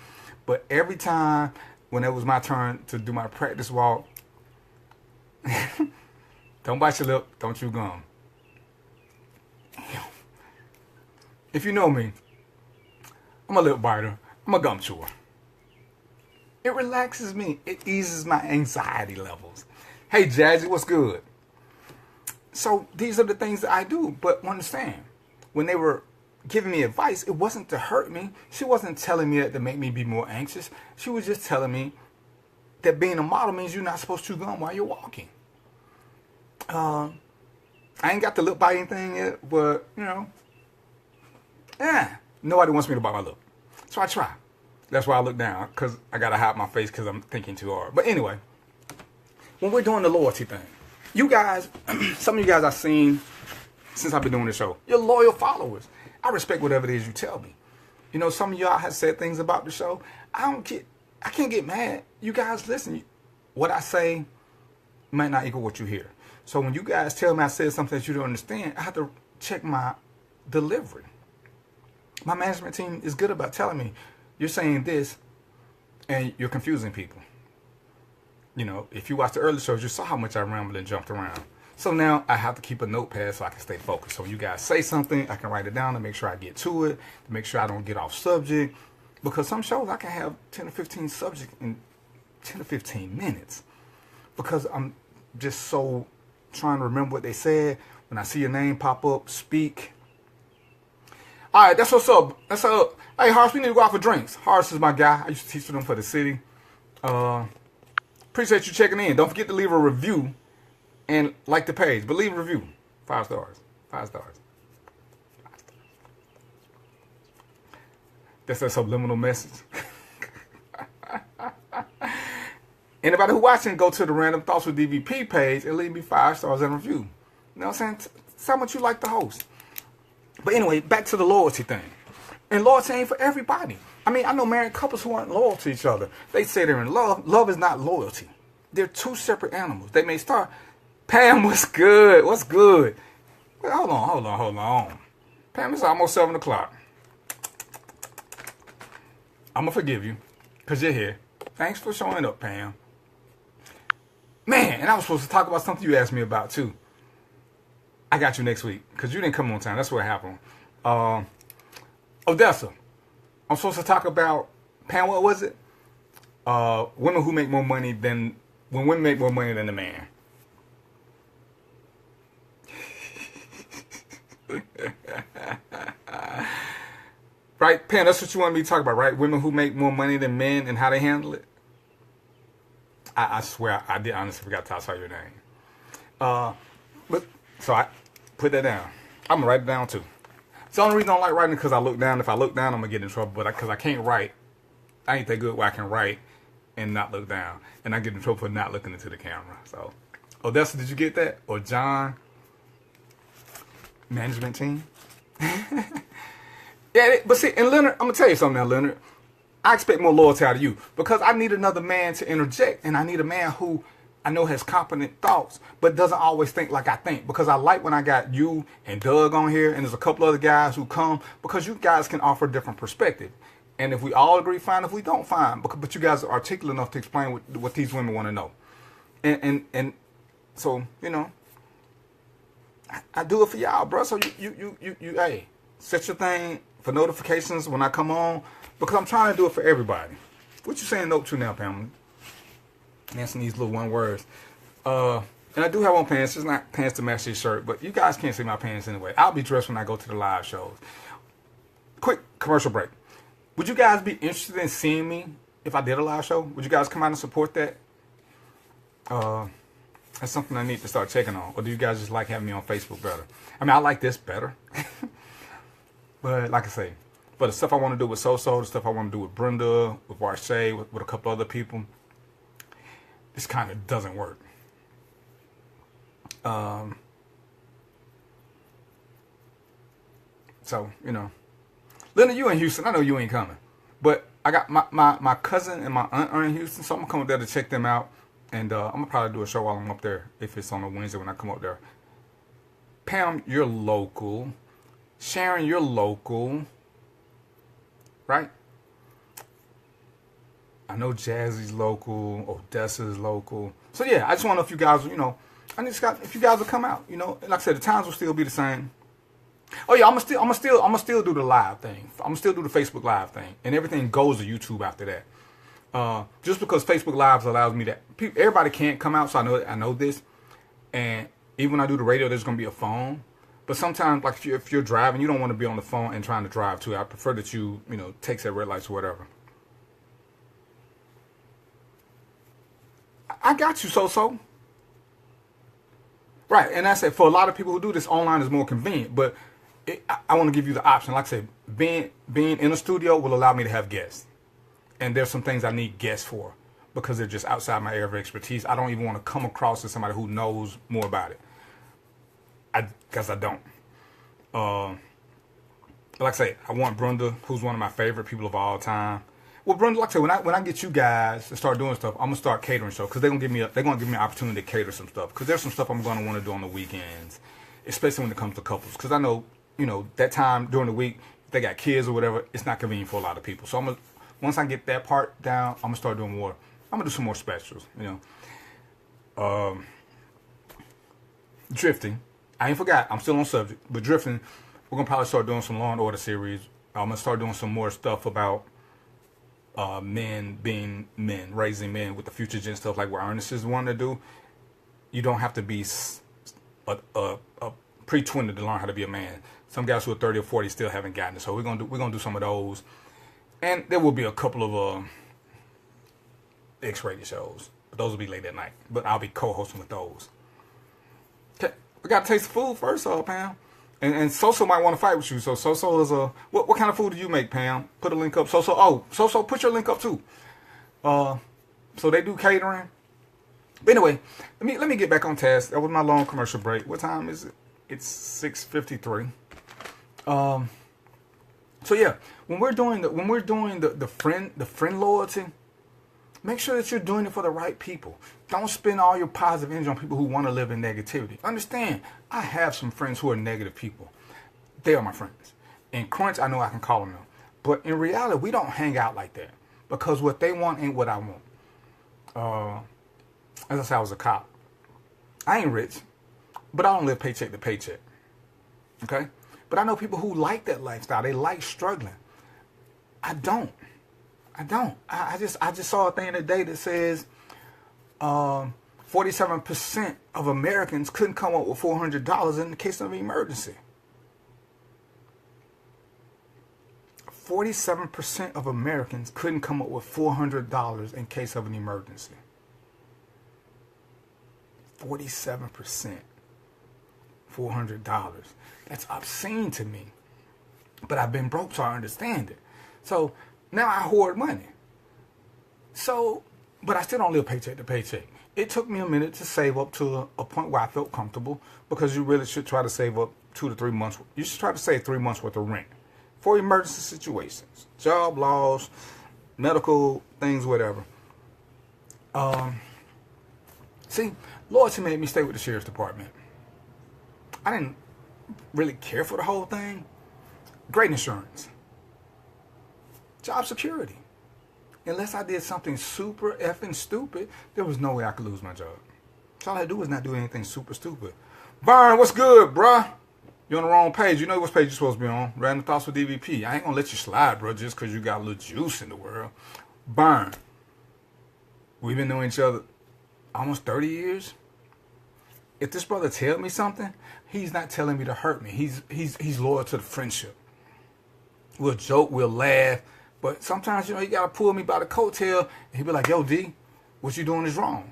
But every time when it was my turn to do my practice walk, don't bite your lip, don't chew gum. If you know me, I'm a lip biter. I'm a gum chewer. It relaxes me. It eases my anxiety levels. Hey, Jazzy, what's good? So these are the things that I do. But understand, when they were giving me advice, it wasn't to hurt me. She wasn't telling me that to make me be more anxious. She was just telling me that being a model means you're not supposed to chew gum while you're walking. I ain't got the lip biting thing yet, but, nobody wants me to bite my lip. So I try. That's why I look down, because I got to hide my face because I'm thinking too hard. But anyway, when we're doing the loyalty thing, you guys, some of you guys I've seen since I've been doing the show, you're loyal followers. I respect whatever it is you tell me. Some of y'all have said things about the show. I can't get mad. You guys listen. What I say might not equal what you hear. So when you guys tell me I said something that you don't understand, I have to check my delivery. my management team is good about telling me, you're saying this and you're confusing people. You know, if you watch the early shows, you saw how much I rambled and jumped around. So now I have to keep a notepad so I can stay focused. So when you guys say something, I can write it down to make sure I get to it, to make sure I don't get off subject. Because some shows I can have 10 or 15 subjects in 10 or 15 minutes. Because I'm just so trying to remember what they said. When I see your name pop up, speak. All right, that's what's up. That's up. Hey, Harsh, we need to go out for drinks. Harsh is my guy. I used to teach for them for the city. Appreciate you checking in. Don't forget to leave a review and like the page. But leave a review. 5 stars. 5 stars. That's a subliminal message. Anybody who watching, go to the Random Thoughts with DVP page and leave me 5 stars and a review. You know what I'm saying? Tell how much you like the host. But anyway, back to the loyalty thing. And loyalty ain't for everybody. I mean, I know married couples who aren't loyal to each other. They say they're in love. Love is not loyalty. They're two separate animals. They may start. Pam, what's good? What's good? Wait, hold on. Pam, it's almost 7 o'clock. I'm going to forgive you because you're here. Thanks for showing up, Pam. Man, and I was supposed to talk about something you asked me about, too. I got you next week because you didn't come on time. That's what happened. Odessa. I'm supposed to talk about, Pam, what was it? Women who make more money than, when women make more money than the man. Right, Pam, that's what you wanted me to talk about, right? Women who make more money than men and how they handle it. I swear, I did honestly forgot to tell your name. But so I put that down. I'm gonna write it down too. It's the only reason I don't like writing because I look down. If I look down, I'm gonna get in trouble. But because I can't write, I ain't that good where I can write and not look down, and I get in trouble for not looking into the camera. So, Odessa, did you get that? Or John, management team? Yeah, but see, and Leonard, I'm gonna tell you something now, Leonard. I expect more loyalty out of you because I need another man to interject, and I need a man who I know has competent thoughts, but doesn't always think like I think. Because I like when I got you and Doug on here, and there's a couple other guys who come because you guys can offer a different perspective. And if we all agree, fine. If we don't, fine. But you guys are articulate enough to explain what these women want to know. And so, you know, I do it for y'all, bro. So you hey, set your thing for notifications when I come on because I'm trying to do it for everybody. What you saying nope to now, Pamela? Answering these little one words. And I do have on pants. It's not pants to match this shirt, but you guys can't see my pants anyway. I'll be dressed when I go to the live shows. Quick commercial break. Would you guys be interested in seeing me if I did a live show? Would you guys come out and support that? That's something I need to start checking on. Or do you guys just like having me on Facebook better? I mean, I like this better. But like I say, for the stuff I want to do with So-So, the stuff I want to do with Brenda, with Varshay, with a couple other people, this kind of doesn't work. So, you know. Leonard, you in Houston. I know you ain't coming. But I got my cousin and my aunt are in Houston, so I'm going to come up there to check them out. And I'm going to probably do a show while I'm up there, if it's on a Wednesday when I come up there. Pam, you're local. Sharon, you're local. Right? I know Jazzy's local. Odessa's local. So, yeah, I just want to know if you guys, you know, if you guys will come out, you know. Like I said, the times will still be the same. Oh yeah, I'm gonna still do the live thing. I'm gonna still do the Facebook Live thing, and everything goes to YouTube after that. Just because Facebook Lives allows me that, everybody can't come out, so I know this. And even when I do the radio, there's gonna be a phone. But sometimes, like if you're driving, you don't want to be on the phone and trying to drive too. I prefer that you know takes at red lights or whatever. I got you, So-So. Right, and I said for a lot of people who do this, online is more convenient, but I want to give you the option. Like I said, being in a studio will allow me to have guests. And there's some things I need guests for because they're just outside my area of expertise. I don't even want to come across as somebody who knows more about it. Because I don't. Like I say, I want Brenda, who's one of my favorite people of all time. Well, Brenda, like I say, when I get you guys to start doing stuff, I'm gonna start catering stuff because they're gonna give me an opportunity to cater some stuff. Because there's some stuff I'm gonna want to do on the weekends, especially when it comes to couples. Because I know, you know, that time during the week, they got kids or whatever, it's not convenient for a lot of people. So once I get that part down, I'm gonna start doing more. I'm gonna do some more specials. Drifting. I ain't forgot. I'm still on subject, but drifting. We're gonna probably start doing some Law and Order series. I'm gonna start doing some more stuff about men being men, raising men with the future gen stuff, like what Ernest is wanting to do. You don't have to be a pre-20 to learn how to be a man. Some guys who are 30 or 40 still haven't gotten it, so we're gonna do some of those, and there will be a couple of X-rated shows, but those will be late at night. But I'll be co-hosting with those. Okay, we gotta taste the food first, Pam. And Soso might want to fight with you. So Soso is what kind of food do you make, Pam? Put a link up. Soso, put your link up too. So they do catering. But anyway, let me get back on task. That was my long commercial break. What time is it? It's 6:53. So yeah, when we're doing the friend loyalty, make sure that you're doing it for the right people. Don't spend all your positive energy on people who want to live in negativity. Understand, I have some friends who are negative people. They are my friends. In crunch, I know I can call them out. But in reality, we don't hang out like that. Because what they want ain't what I want. As I said, I was a cop. I ain't rich, but I don't live paycheck to paycheck. Okay? But I know people who like that lifestyle. They like struggling. I don't. I just saw a thing today that says 47% of Americans couldn't come up with $400 in the case of an emergency. 47% of Americans couldn't come up with $400 in case of an emergency. 47%. $400. That's obscene to me. But I've been broke, so I understand it. So now I hoard money. But I still don't live paycheck to paycheck. It took me a minute to save up to a point where I felt comfortable, because you really should try to save up 2 to 3 months. You should try to save 3 months worth of rent for emergency situations, job loss, medical things, whatever. See, loyalty made me stay with the sheriff's department. I didn't really care for the whole thing. Great insurance. Job security. Unless I did something super effing stupid, there was no way I could lose my job. So all I had to do was not do anything super stupid. Vern, what's good, bruh? You're on the wrong page. You know what page you're supposed to be on. Random Thoughts with DVP. I ain't gonna let you slide, bro, just because you got a little juice in the world. Vern, we've been knowing each other almost 30 years. If this brother tell me something, he's not telling me to hurt me. He's loyal to the friendship. We'll joke, we'll laugh. But sometimes, you got to pull me by the coattail, and he'll be like, yo, D, what you doing is wrong.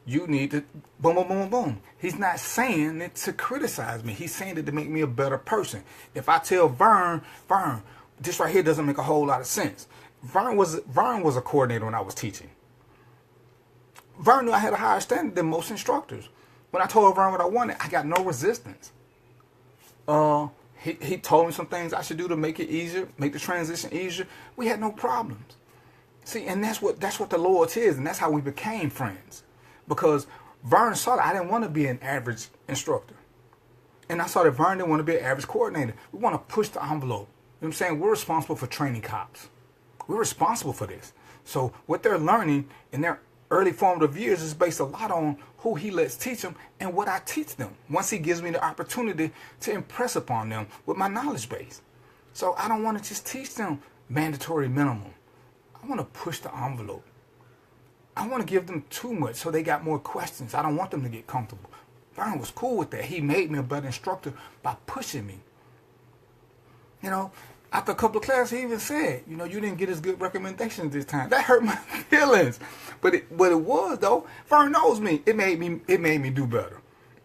You need to boom, boom, boom, boom. He's not saying it to criticize me. He's saying it to make me a better person. If I tell Vern, this right here doesn't make a whole lot of sense. Vern was a coordinator when I was teaching. Vern knew I had a higher standard than most instructors. When I told Vern what I wanted, I got no resistance. He told me some things I should do to make it easier, make the transition easier. We had no problems. See, and that's what the loyalty is, and that's how we became friends. Because Vern saw that I didn't want to be an average instructor. And I saw that Vern didn't want to be an average coordinator. We want to push the envelope. You know what I'm saying? We're responsible for training cops. We're responsible for this. So what they're learning in their early formative years is based a lot on who he lets teach them and what I teach them once he gives me the opportunity to impress upon them with my knowledge base. So I don't want to just teach them mandatory minimum. I want to push the envelope. I want to give them too much so they got more questions. I don't want them to get comfortable. Vern was cool with that. He made me a better instructor by pushing me. After a couple of classes, he even said, you didn't get as good recommendations this time. That hurt my feelings. But it was, though. Vern knows me. It made me do better.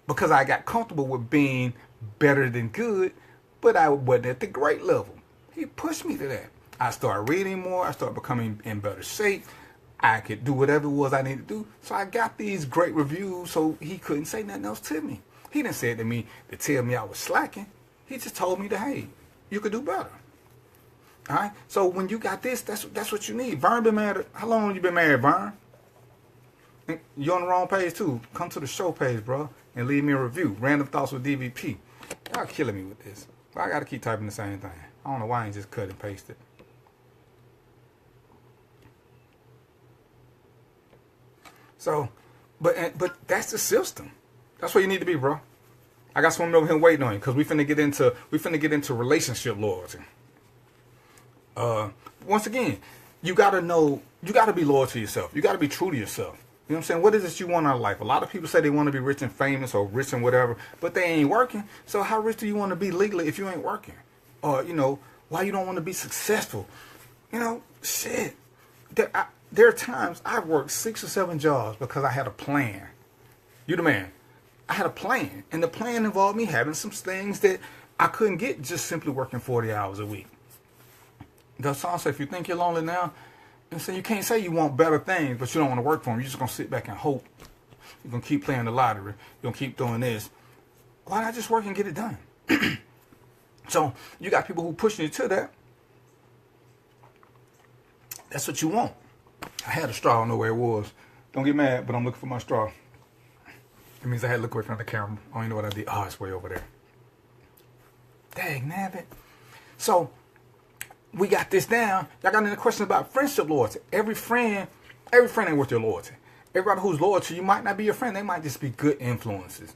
Because I got comfortable with being better than good, but I wasn't at the great level. He pushed me to that. I started reading more. I started becoming in better shape. I could do whatever it was I needed to do. So I got these great reviews, so he couldn't say nothing else to me. He didn't say it to me to tell me I was slacking. He just told me that, hey, you could do better. All right. So when you got this, that's what you need. Vern been married. How long have you been married, Vern? You're on the wrong page too. Come to the show page, bro, and leave me a review. Random Thoughts with DVP. Y'all killing me with this. I gotta keep typing the same thing. I don't know why I ain't just cut and paste it. So, but that's the system. That's where you need to be, bro. I got someone over here waiting on you because we finna get into relationship loyalty. Once again, you gotta be loyal to yourself. You gotta be true to yourself. You know what I'm saying? What is it you want out of life? A lot of people say they want to be rich and famous or rich and whatever, but they ain't working. So how rich do you want to be legally if you ain't working? Or, why you don't want to be successful? Shit. There are times I've worked 6 or 7 jobs because I had a plan. You the man. I had a plan. And the plan involved me having some things that I couldn't get just simply working 40 hours a week. The song says, if you think you're lonely now, and so you can't say you want better things, but you don't want to work for them. You're just going to sit back and hope. You're going to keep playing the lottery. You're going to keep doing this. Why not just work and get it done? So you got people who pushing you to that. That's what you want. I had a straw. I don't know where it was. Don't get mad, but I'm looking for my straw. It means I had to look away from the camera. I don't even know what I did. Oh, it's way over there. Dang, nabbit. So we got this down. Y'all got any questions about friendship loyalty? Every friend ain't worth your loyalty. Everybody who's loyal to you might not be your friend. They might just be good influences.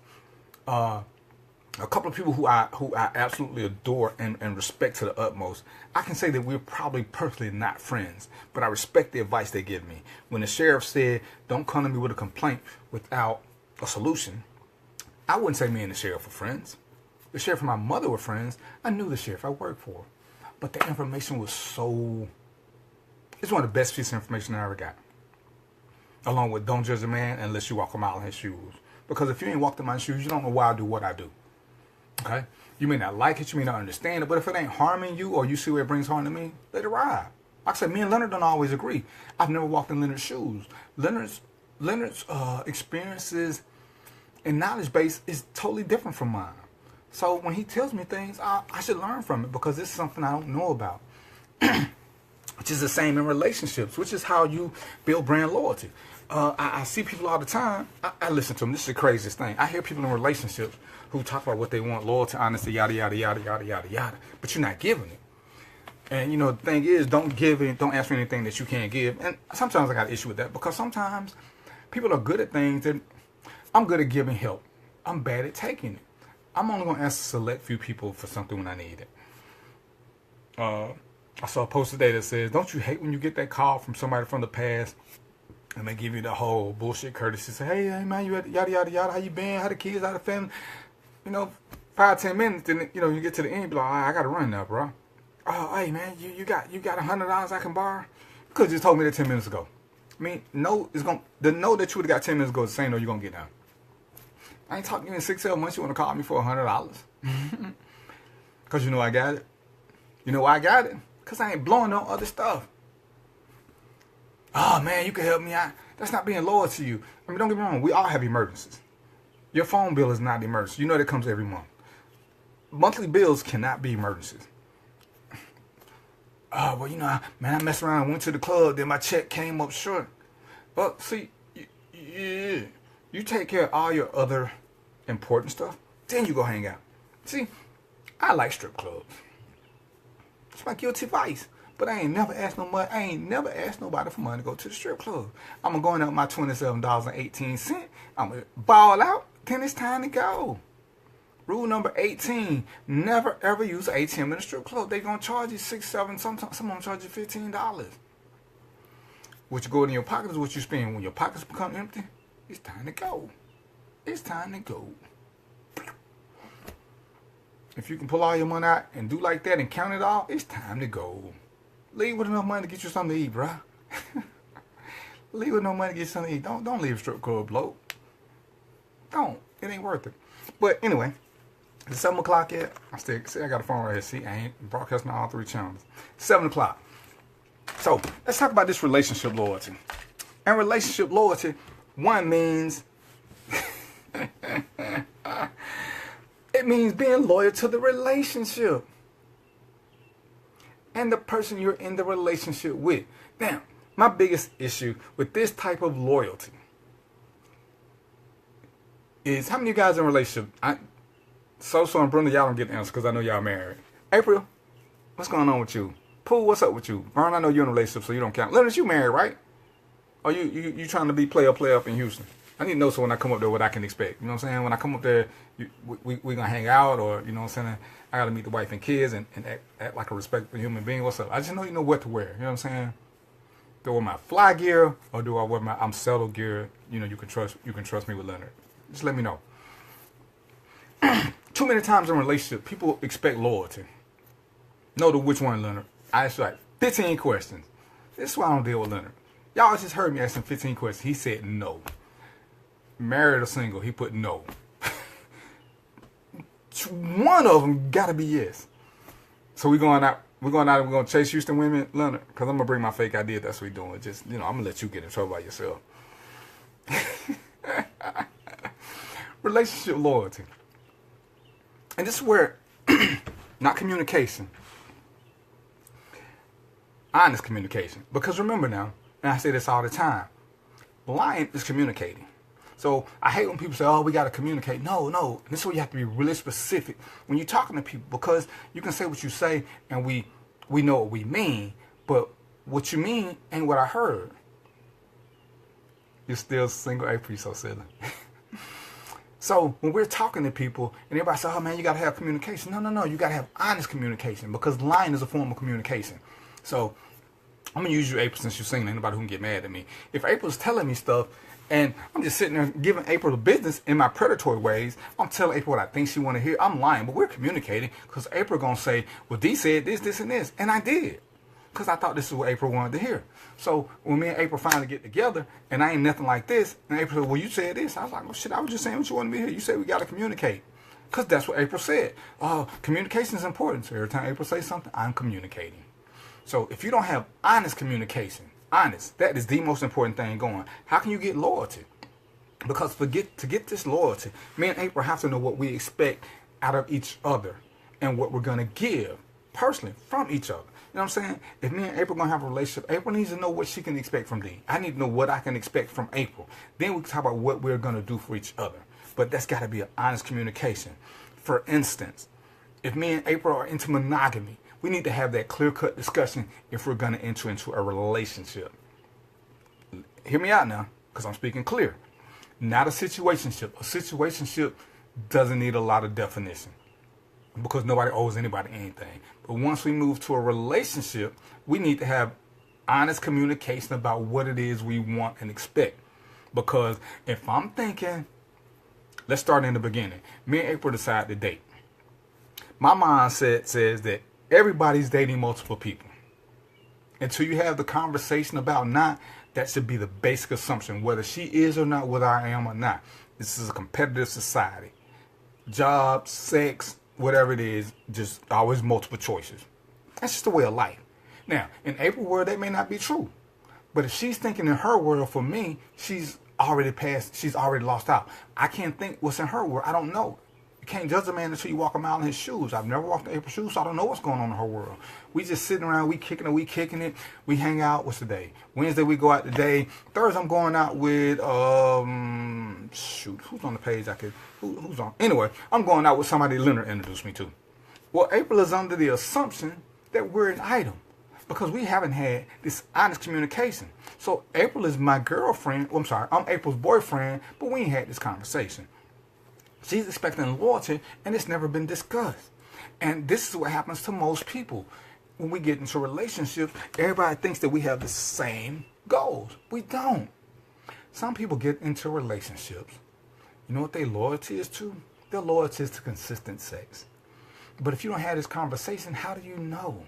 A couple of people who I absolutely adore and respect to the utmost. I can say that we're probably personally not friends, but I respect the advice they give me. When the sheriff said, don't come to me with a complaint without a solution, I wouldn't say me and the sheriff were friends. The sheriff and my mother were friends. I knew the sheriff I worked for. But the information was it's one of the best pieces of information I ever got. Along with don't judge a man unless you walk a mile in his shoes. Because if you ain't walked in my shoes, you don't know why I do what I do. Okay? You may not like it, you may not understand it, but if it ain't harming you or you see where it brings harm to me, let it ride. Like I said, me and Leonard don't always agree. I've never walked in Leonard's shoes. Leonard's experiences and knowledge base is totally different from mine. So when he tells me things, I should learn from it because this is something I don't know about. Which is the same in relationships, which is how you build brand loyalty. I see people all the time. I listen to them. This is the craziest thing. I hear people in relationships who talk about what they want, loyalty, honesty, yada, yada, yada, yada, yada, yada. But you're not giving it. And, the thing is, don't give it. Don't ask for anything that you can't give. And sometimes I got an issue with that because sometimes people are good at things that I'm good at giving help. I'm bad at taking it. I'm only going to ask a select few people for something when I need it. I saw a post today that says, don't you hate when you get that call from somebody from the past and they give you the whole bullshit courtesy? Say, hey man, you yada, yada, yada. How you been? How the kids? How the family? 5-10 minutes, then, you get to the end, be like, I got to run now, bro. Oh, hey man, you got $100 I can borrow? You could have just told me that 10 minutes ago. I mean, the no that you would have got 10 minutes ago is the same no you're going to get now. I ain't talking to you in 6-7 months. You want to call me for $100? Because I got it. You know why I got it? Because I ain't blowing on other stuff. Oh, man, you can help me out. That's not being loyal to you. I mean, don't get me wrong. We all have emergencies. Your phone bill is not an emergency. You know that comes every month. Monthly bills cannot be emergencies. Oh, well, man, I messed around and went to the club. Then my check came up short. Well, see, you take care of all your other important stuff. Then you go hang out. See, I like strip clubs. It's my guilty vice. But I ain't never asked nobody for money to go to the strip club. I'm going to go in there with my $27.18. I'm going to ball out. Then it's time to go. Rule number 18. Never ever use an ATM in a strip club. They're going to charge you $6, $7, sometimes some of them charge you $15. What you go in your pocket is what you spend. When your pockets become empty, it's time to go. It's time to go. If you can pull all your money out and do like that and count it all, it's time to go. Leave with enough money to get you something to eat, bruh. Leave with no money to get you something to eat. Don't leave a strip club broke. Don't. It ain't worth it. But anyway, it's 7 o'clock yet. I got a phone right here. See, I ain't broadcasting all 3 channels. 7 o'clock. So let's talk about this relationship loyalty. And relationship loyalty, one means it means being loyal to the relationship and the person you're in the relationship with. Now, my biggest issue with this type of loyalty is how many of you guys in a relationship? So and Brenda, y'all don't get the answer because I know y'all married. April, What's going on with you? Pooh, what's up with you? Vern, I know you're in a relationship, so you don't count. Leonard, you married, right? Or you trying to be play up in Houston? I need to know so when I come up there what I can expect. You know what I'm saying? When I come up there, we going to hang out, or, you know what I'm saying? I got to meet the wife and kids and act like a respectful human being. What's up? I just know you know what to wear. You know what I'm saying? Do I wear my fly gear, or do I wear my I'm settled gear? You know, you can trust me with Leonard. Just let me know. Too many times in a relationship, people expect loyalty. No, to which one, Leonard? I asked like 15 questions. This is why I don't deal with Leonard. Y'all just heard me asking 15 questions. He said no. Married or single, he put no. One of them got to be yes. So we're going out and we're going to chase Houston women, Leonard, because I'm going to bring my fake ID. That's what we're doing. Just, you know, I'm going to let you get in trouble by yourself. Relationship loyalty. And this is where, not communication, honest communication. Because remember now, and I say this all the time, lying is communicating. So I hate when people say, oh, we got to communicate. No. This is where you have to be really specific when you're talking to people, because you can say what you say and we know what we mean, but what you mean ain't what I heard. You're still single, April, you so silly. So when we're talking to people and everybody says, oh man, you got to have communication. No. You got to have honest communication, because lying is a form of communication. So I'm going to use you, April, since you're single. Ain't nobody who can get mad at me. If April's telling me stuff and I'm just sitting there giving April the business in my predatory ways, I'm telling April what I think she want to hear, I'm lying. But we're communicating, because April going to say, well, D said this, and this. And I did, because I thought this is what April wanted to hear. So when me and April finally get together and I ain't nothing like this, and April said, well, you said this. I was like, well, shit, I was just saying what you wanted me to hear. You said we got to communicate, because that's what April said. Communication is important. So every time April says something, I'm communicating. So if you don't have honest communication, that is the most important thing going. How can you get loyalty? Because to get this loyalty, me and April have to know what we expect out of each other and what we're going to give personally from each other. You know what I'm saying? If me and April going to have a relationship, April needs to know what she can expect from D. I need to know what I can expect from April. Then we can talk about what we're going to do for each other. But that's got to be an honest communication. For instance, if me and April are into monogamy, we need to have that clear-cut discussion if we're going to enter into a relationship. Hear me out now, because I'm speaking clear. Not a situationship. A situationship doesn't need a lot of definition, because nobody owes anybody anything. But once we move to a relationship, we need to have honest communication about what it is we want and expect. Because if I'm thinking, let's start in the beginning. Me and April decide to date. My mindset says that everybody's dating multiple people. Until you have the conversation about not, that should be the basic assumption. Whether she is or not, whether I am or not. This is a competitive society. Job, sex, whatever it is, just always multiple choices. That's just the way of life. Now, in April's world, that may not be true. But if she's thinking in her world, for me, she's already lost out. I can't think what's in her world. I don't know. You can't judge a man until you walk a mile in his shoes. I've never walked in April's shoes, so I don't know what's going on in her world. We just sitting around, we kicking it. We hang out. What's the day? Wednesday we go out today. Thursday I'm going out with who's on the page? Who's on? Anyway, I'm going out with somebody Leonard introduced me to. Well, April is under the assumption that we're an item, because we haven't had this honest communication. So April is my girlfriend. Well, I'm sorry, I'm April's boyfriend, but we ain't had this conversation. She's expecting loyalty, and it's never been discussed. And this is what happens to most people. When we get into relationships, everybody thinks that we have the same goals. We don't. Some people get into relationships. You know what their loyalty is to? Their loyalty is to consistent sex. But if you don't have this conversation, how do you know?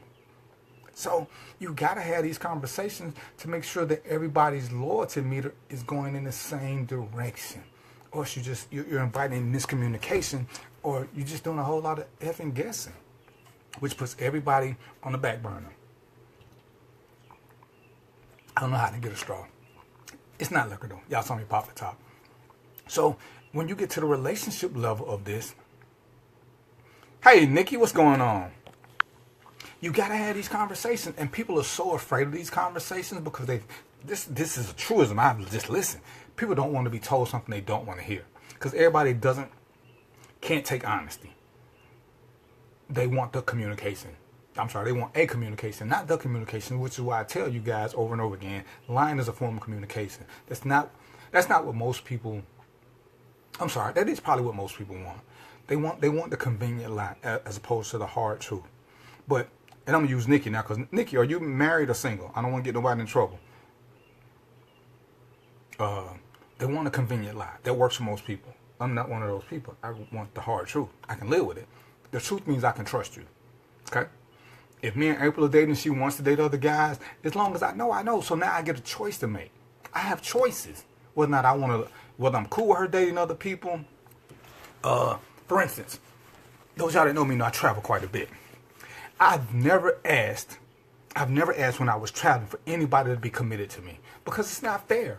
So you got to have these conversations to make sure that everybody's loyalty meter is going in the same direction. Or else you're inviting miscommunication, or you're just doing a whole lot of effing guessing, which puts everybody on the back burner. I don't know how to get a straw. It's not liquor though. Y'all saw me pop the top. So when you get to the relationship level of this, hey Nikki, what's going on? You gotta have these conversations, and people are so afraid of these conversations because this is a truism. I've just listened. People don't want to be told something they don't want to hear, because everybody can't take honesty. They want the communication. I'm sorry, they want a communication, not the communication, which is why I tell you guys over and over again, lying is a form of communication. That's not what most people, I'm sorry, that is probably what most people want. They want the convenient lie as opposed to the hard truth. But, and I'm going to use Nikki now, because Nikki, are you married or single? I don't want to get nobody in trouble. They want a convenient lie. That works for most people. I'm not one of those people. I want the hard truth. I can live with it. The truth means I can trust you. Okay? If me and April are dating, she wants to date other guys, as long as I know. So now I get a choice to make. I have choices. Whether or not whether I'm cool with her dating other people. For instance, those y'all that know me know I travel quite a bit. I've never asked when I was traveling for anybody to be committed to me, because it's not fair.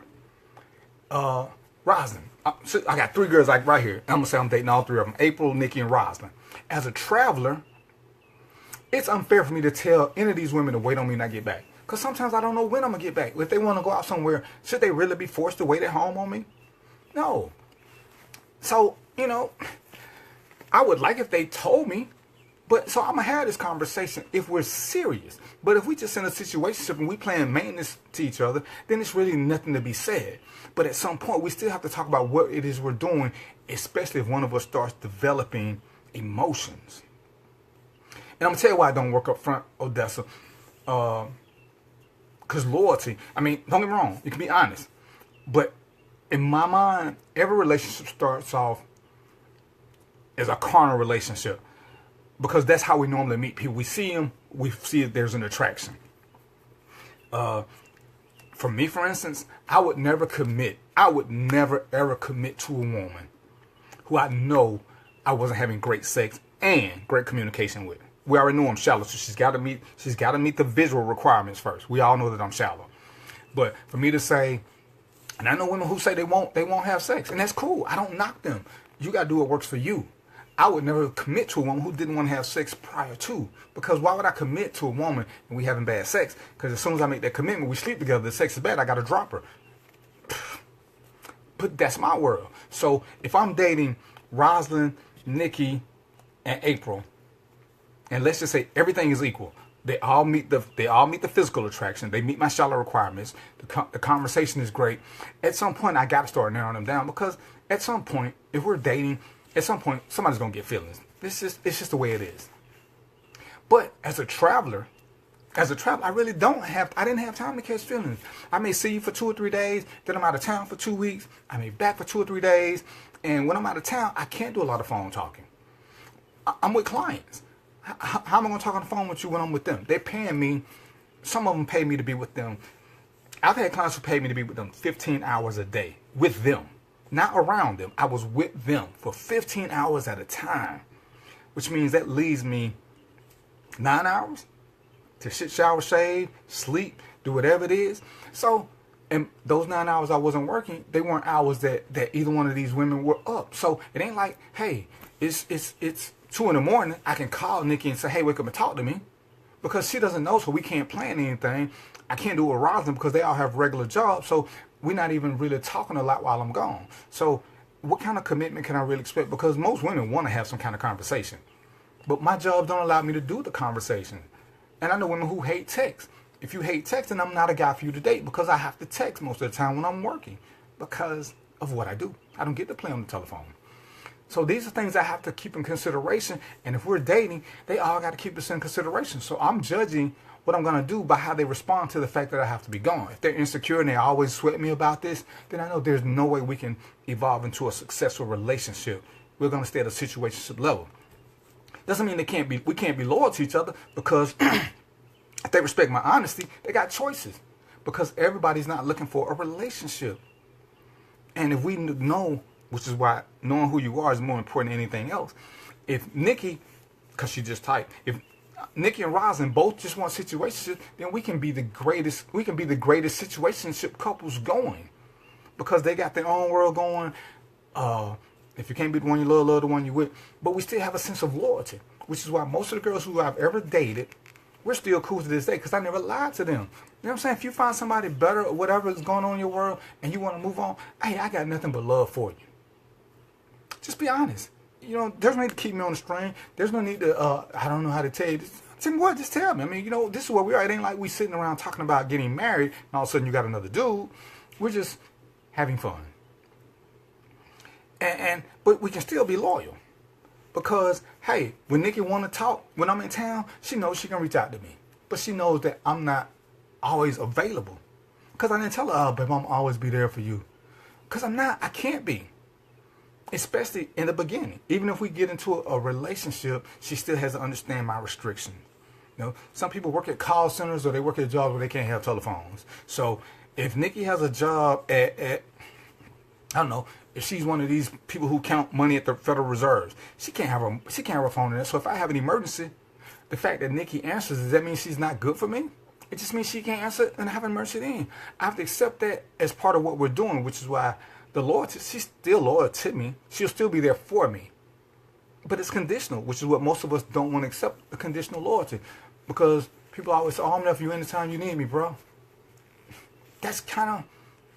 Roslyn, I got 3 girls like right here. I'm gonna say I'm dating all 3 of them: April, Nikki, and Roslyn. As a traveler, it's unfair for me to tell any of these women to wait on me and I get back, because sometimes I don't know when I'm gonna get back. If they want to go out somewhere, should they really be forced to wait at home on me? No. So, I would like if they told me. But so I'm gonna have this conversation if we're serious. But if we just in a situation and we playing maintenance to each other, then it's really nothing to be said. But at some point, we still have to talk about what it is we're doing, especially if one of us starts developing emotions. And I'm gonna tell you why I don't work up front, Odessa. Because loyalty. I mean, don't get me wrong. You can be honest. But in my mind, every relationship starts off as a carnal relationship. Because that's how we normally meet people. We see them, we see if there's an attraction. For me, for instance, I would never ever commit to a woman who I know I wasn't having great sex and great communication with. We already know I'm shallow, so she's got to meet the visual requirements first. We all know that I'm shallow. But for me to say, and I know women who say they won't have sex, and that's cool. I don't knock them. You got to do what works for you. I would never commit to a woman who didn't want to have sex prior to. Because why would I commit to a woman and we having bad sex? Because as soon as I make that commitment, we sleep together, the sex is bad, I got to drop her. But that's my world. So if I'm dating Roslyn, Nikki, and April, and let's just say everything is equal. They all meet the physical attraction. They meet my shallow requirements. The conversation is great. At some point, I got to start narrowing them down, because at some point, if we're dating, at some point, somebody's going to get feelings. It's just the way it is. But as a traveler, I didn't have time to catch feelings. I may see you for 2 or 3 days, then I'm out of town for 2 weeks. I may be back for 2 or 3 days. And when I'm out of town, I can't do a lot of phone talking. I'm with clients. How am I going to talk on the phone with you when I'm with them? They're paying me. Some of them pay me to be with them. I've had clients who pay me to be with them 15 hours a day with them. Not around them. I was with them for 15 hours at a time, which means that leaves me 9 hours to shit, shower, shave, sleep, do whatever it is. So, and those 9 hours I wasn't working, they weren't hours that either one of these women were up. So it ain't like, hey, it's 2 in the morning. I can call Nikki and say, hey, wake up and talk to me, because she doesn't know, so we can't plan anything. I can't do it with Roslyn because they all have regular jobs. So we're not even really talking a lot while I'm gone. So what kind of commitment can I really expect? Because most women want to have some kind of conversation. But my job don't allow me to do the conversation. And I know women who hate text. If you hate texting, I'm not a guy for you to date, because I have to text most of the time when I'm working because of what I do. I don't get to play on the telephone. So these are things I have to keep in consideration. And if we're dating, they all got to keep this in consideration. So I'm judging what I'm going to do by how they respond to the fact that I have to be gone. If they're insecure and they always sweat me about this, then I know there's no way we can evolve into a successful relationship. We're going to stay at a situationship level. Doesn't mean we can't be loyal to each other, because if they respect my honesty, they got choices, because everybody's not looking for a relationship. And if we know, which is why knowing who you are is more important than anything else. If Nikki, because she just typed, if Nikki and Roslyn both just want situationship, then we can be the greatest situationship couples going, because they got their own world going. If you can't be the one you love the one you with. But we still have a sense of loyalty, which is why most of the girls who I've ever dated, we're still cool to this day, because I never lied to them. You know what I'm saying? If you find somebody better or whatever is going on in your world and you want to move on, hey, I got nothing but love for you. Just be honest. There's no need to keep me on the string. There's no need to, I don't know how to tell you this. Tell me what, just tell me. I mean, this is where we are. It ain't like we sitting around talking about getting married and all of a sudden you got another dude. We're just having fun. But we can still be loyal. Because, hey, when Nikki want to talk, when I'm in town, she knows she can reach out to me. But she knows that I'm not always available. Because I didn't tell her, oh, babe, I'm always be there for you. Because I'm not. I can't be. Especially in the beginning. Even if we get into a relationship, she still has to understand my restrictions. Some people work at call centers or they work at jobs where they can't have telephones. So if Nikki has a job at I don't know, if she's one of these people who count money at the Federal Reserve, she can't have a phone in there. So if I have an emergency, the fact that Nikki answers, does that mean she's not good for me? It just means she can't answer and have an emergency then. I have to accept that as part of what we're doing, which is why the loyalty, she's still loyal to me. She'll still be there for me. But it's conditional, which is what most of us don't want to accept, the conditional loyalty. Because people always say, oh, I'm there for you anytime you need me, bro. That's kind of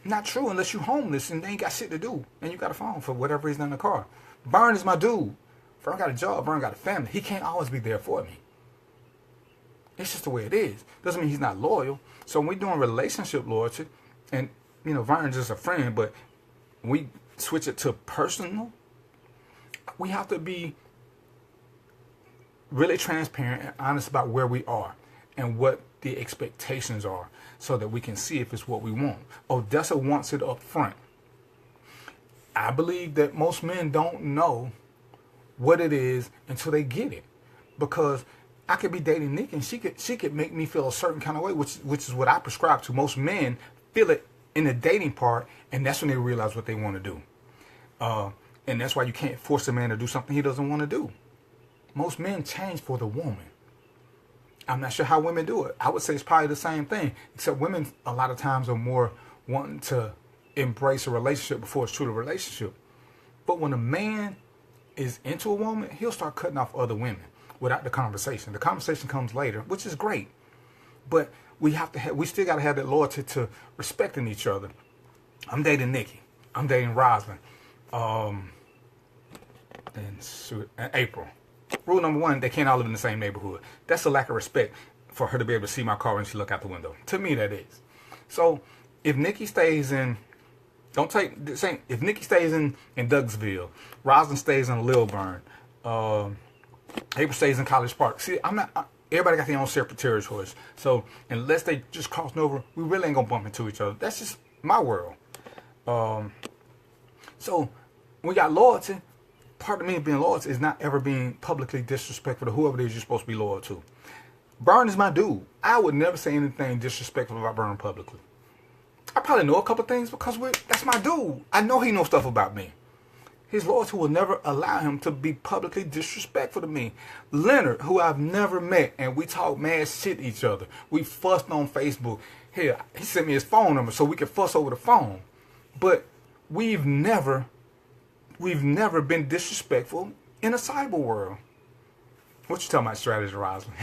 not true unless you're homeless and they ain't got shit to do. And you got a phone for whatever reason in the car. Vern is my dude. Vern got a job. Vern got a family. He can't always be there for me. It's just the way it is. Doesn't mean he's not loyal. So when we're doing relationship loyalty, and, Vern's just a friend, but we switch it to personal, we have to be really transparent and honest about where we are and what the expectations are so that we can see if it's what we want. Odessa wants it up front. I believe that most men don't know what it is until they get it. Because I could be dating Nick and she could make me feel a certain kind of way, which is what I prescribe to. Most men feel it in the dating part, and that's when they realize what they want to do. And that's why you can't force a man to do something he doesn't want to do. Most men change for the woman. I'm not sure how women do it. I would say it's probably the same thing, except women a lot of times are more wanting to embrace a relationship before it's truly a relationship. But when a man is into a woman, he'll start cutting off other women without the conversation. The conversation comes later, which is great. But we still got to have that loyalty to respecting each other. I'm dating Nikki. I'm dating Rosalind. And April. Rule number one, they can't all live in the same neighborhood. That's a lack of respect for her to be able to see my car when she look out the window. To me, that is. So if Nikki stays in, if Nikki stays in Douglasville, Rosalind stays in Lilburn, April stays in College Park. See, everybody got their own separate territories. So unless they just crossing over, we really ain't gonna bump into each other. That's just my world. So we got loyalty. Part of me being loyal is not ever being publicly disrespectful to whoever it is you're supposed to be loyal to. Vern is my dude. I would never say anything disrespectful about Vern publicly. I probably know a couple things because that's my dude. I know he knows stuff about me. His loyalty will never allow him to be publicly disrespectful to me. Leonard, who I've never met, and we talk mad shit to each other. We fussed on Facebook. Hell, he sent me his phone number so we could fuss over the phone. But we've never been disrespectful in a cyber world. What you talking about, strategy, Rosalind?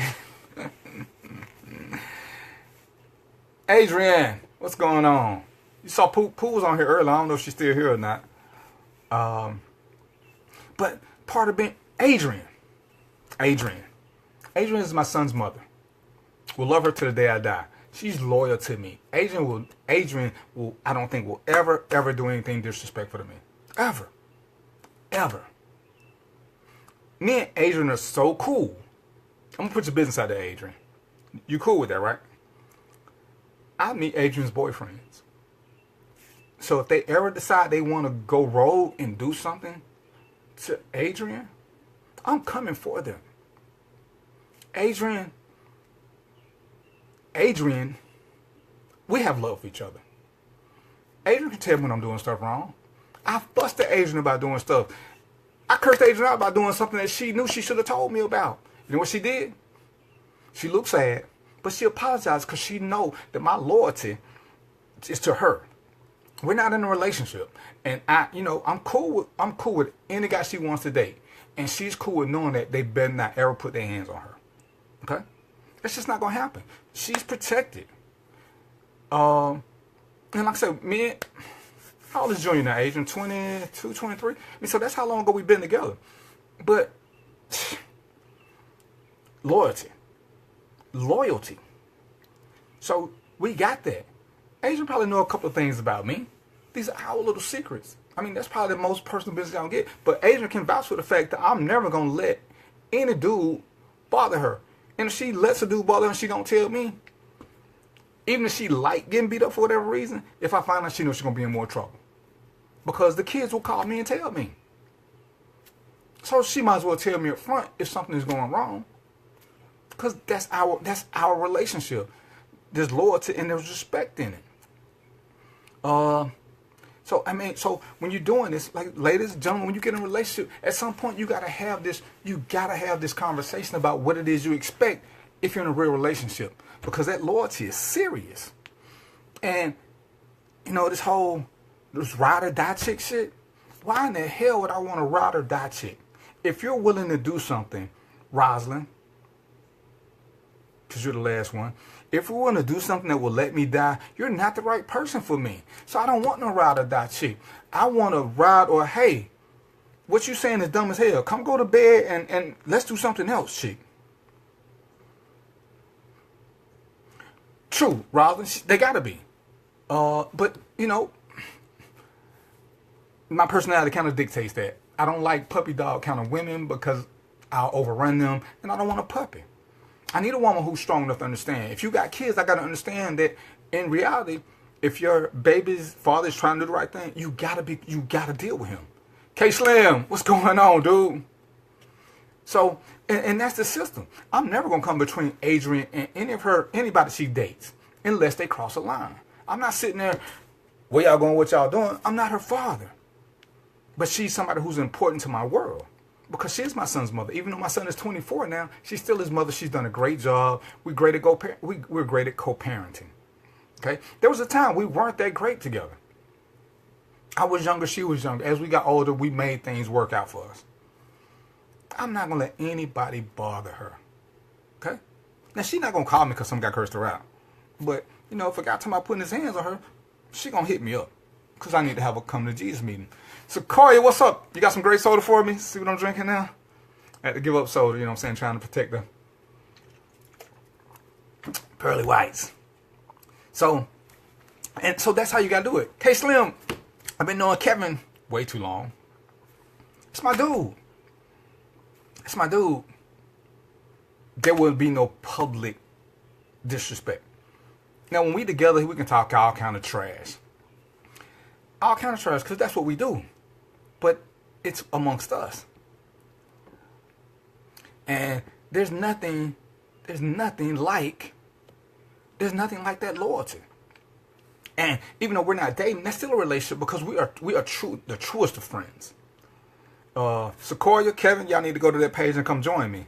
Adrienne, what's going on? You saw Pooh was on here earlier. I don't know if she's still here or not. But part of being Adrienne is my son's mother. Will love her to the day I die. She's loyal to me. Adrienne will I don't think will ever do anything disrespectful to me. Ever. Me and Adrienne are so cool. I'm gonna put your business out there, Adrienne. You cool with that, right? I meet Adrienne's boyfriends. So if they ever decide they want to go rogue and do something to Adrienne, I'm coming for them. Adrienne, we have love for each other. Adrienne can tell me when I'm doing stuff wrong. I fussed at Adrienne about doing stuff. I cursed Adrienne out about doing something that she knew she should have told me about. You know what she did? She looked sad, but she apologized because she know that my loyalty is to her. We're not in a relationship, and I'm cool with any guy she wants to date, and she's cool with knowing that they better not ever put their hands on her. Okay, that's just not gonna happen. She's protected. And like I said, how old is Junior now, Adrian? 22, 23? So that's how long ago we've been together. But loyalty. loyalty. So we got that. Adrian probably know a couple of things about me. These are our little secrets. I mean, that's probably the most personal business I'm gonna get. But Adrian can vouch for the fact that I'm never gonna let any dude bother her. And if she lets a dude bother her and she don't tell me, even if she like getting beat up for whatever reason, if I find out, she knows she's gonna be in more trouble. Because the kids will call me and tell me. So she might as well tell me up front if something is going wrong. Because that's our relationship. There's loyalty and there's respect in it. So when you're doing this, like ladies and gentlemen, when you get in a relationship, at some point you gotta have this conversation about what it is you expect if you're in a real relationship. Because that loyalty is serious. And this ride or die chick shit, why in the hell would I want a ride or die chick? If you're willing to do something, Rosalind, because you're the last one, if we're willing to do something that will let me die, you're not the right person for me. So I don't want no ride or die chick. I want a ride or, hey, what you saying is dumb as hell. Come go to bed and let's do something else, chick. True, Rosalind, they gotta be. But, my personality kind of dictates that. I don't like puppy dog kind of women because I'll overrun them, and I don't want a puppy. I need a woman who's strong enough to understand. If you got kids, I got to understand that in reality, if your baby's father is trying to do the right thing, you gotta deal with him. K-Slim, what's going on, dude? So, and that's the system. I'm never gonna come between Adrian and anybody she dates, unless they cross a line. I'm not sitting there, where y'all going, what y'all doing? I'm not her father. But she's somebody who's important to my world. Because she is my son's mother. Even though my son is 24 now, she's still his mother. She's done a great job. We're great at co-parenting. Okay? There was a time we weren't that great together. I was younger, she was younger. As we got older, we made things work out for us. I'm not going to let anybody bother her. Okay? Now, she's not going to call me because some guy cursed her out. But, if a guy talking about putting his hands on her, she going to hit me up. Because I need to have a come to Jesus meeting. So, Corey, what's up? You got some great soda for me? See what I'm drinking now? I had to give up soda, trying to protect the pearly whites. So that's how you got to do it. Hey, Slim, I've been knowing Kevin way too long. It's my dude. There will be no public disrespect. Now, when we together, we can talk all kind of trash. All kind of trash, because that's what we do. But it's amongst us. And there's nothing like that loyalty. And even though we're not dating, that's still a relationship because we are the truest of friends. Sequoia, Kevin, y'all need to go to that page and come join me.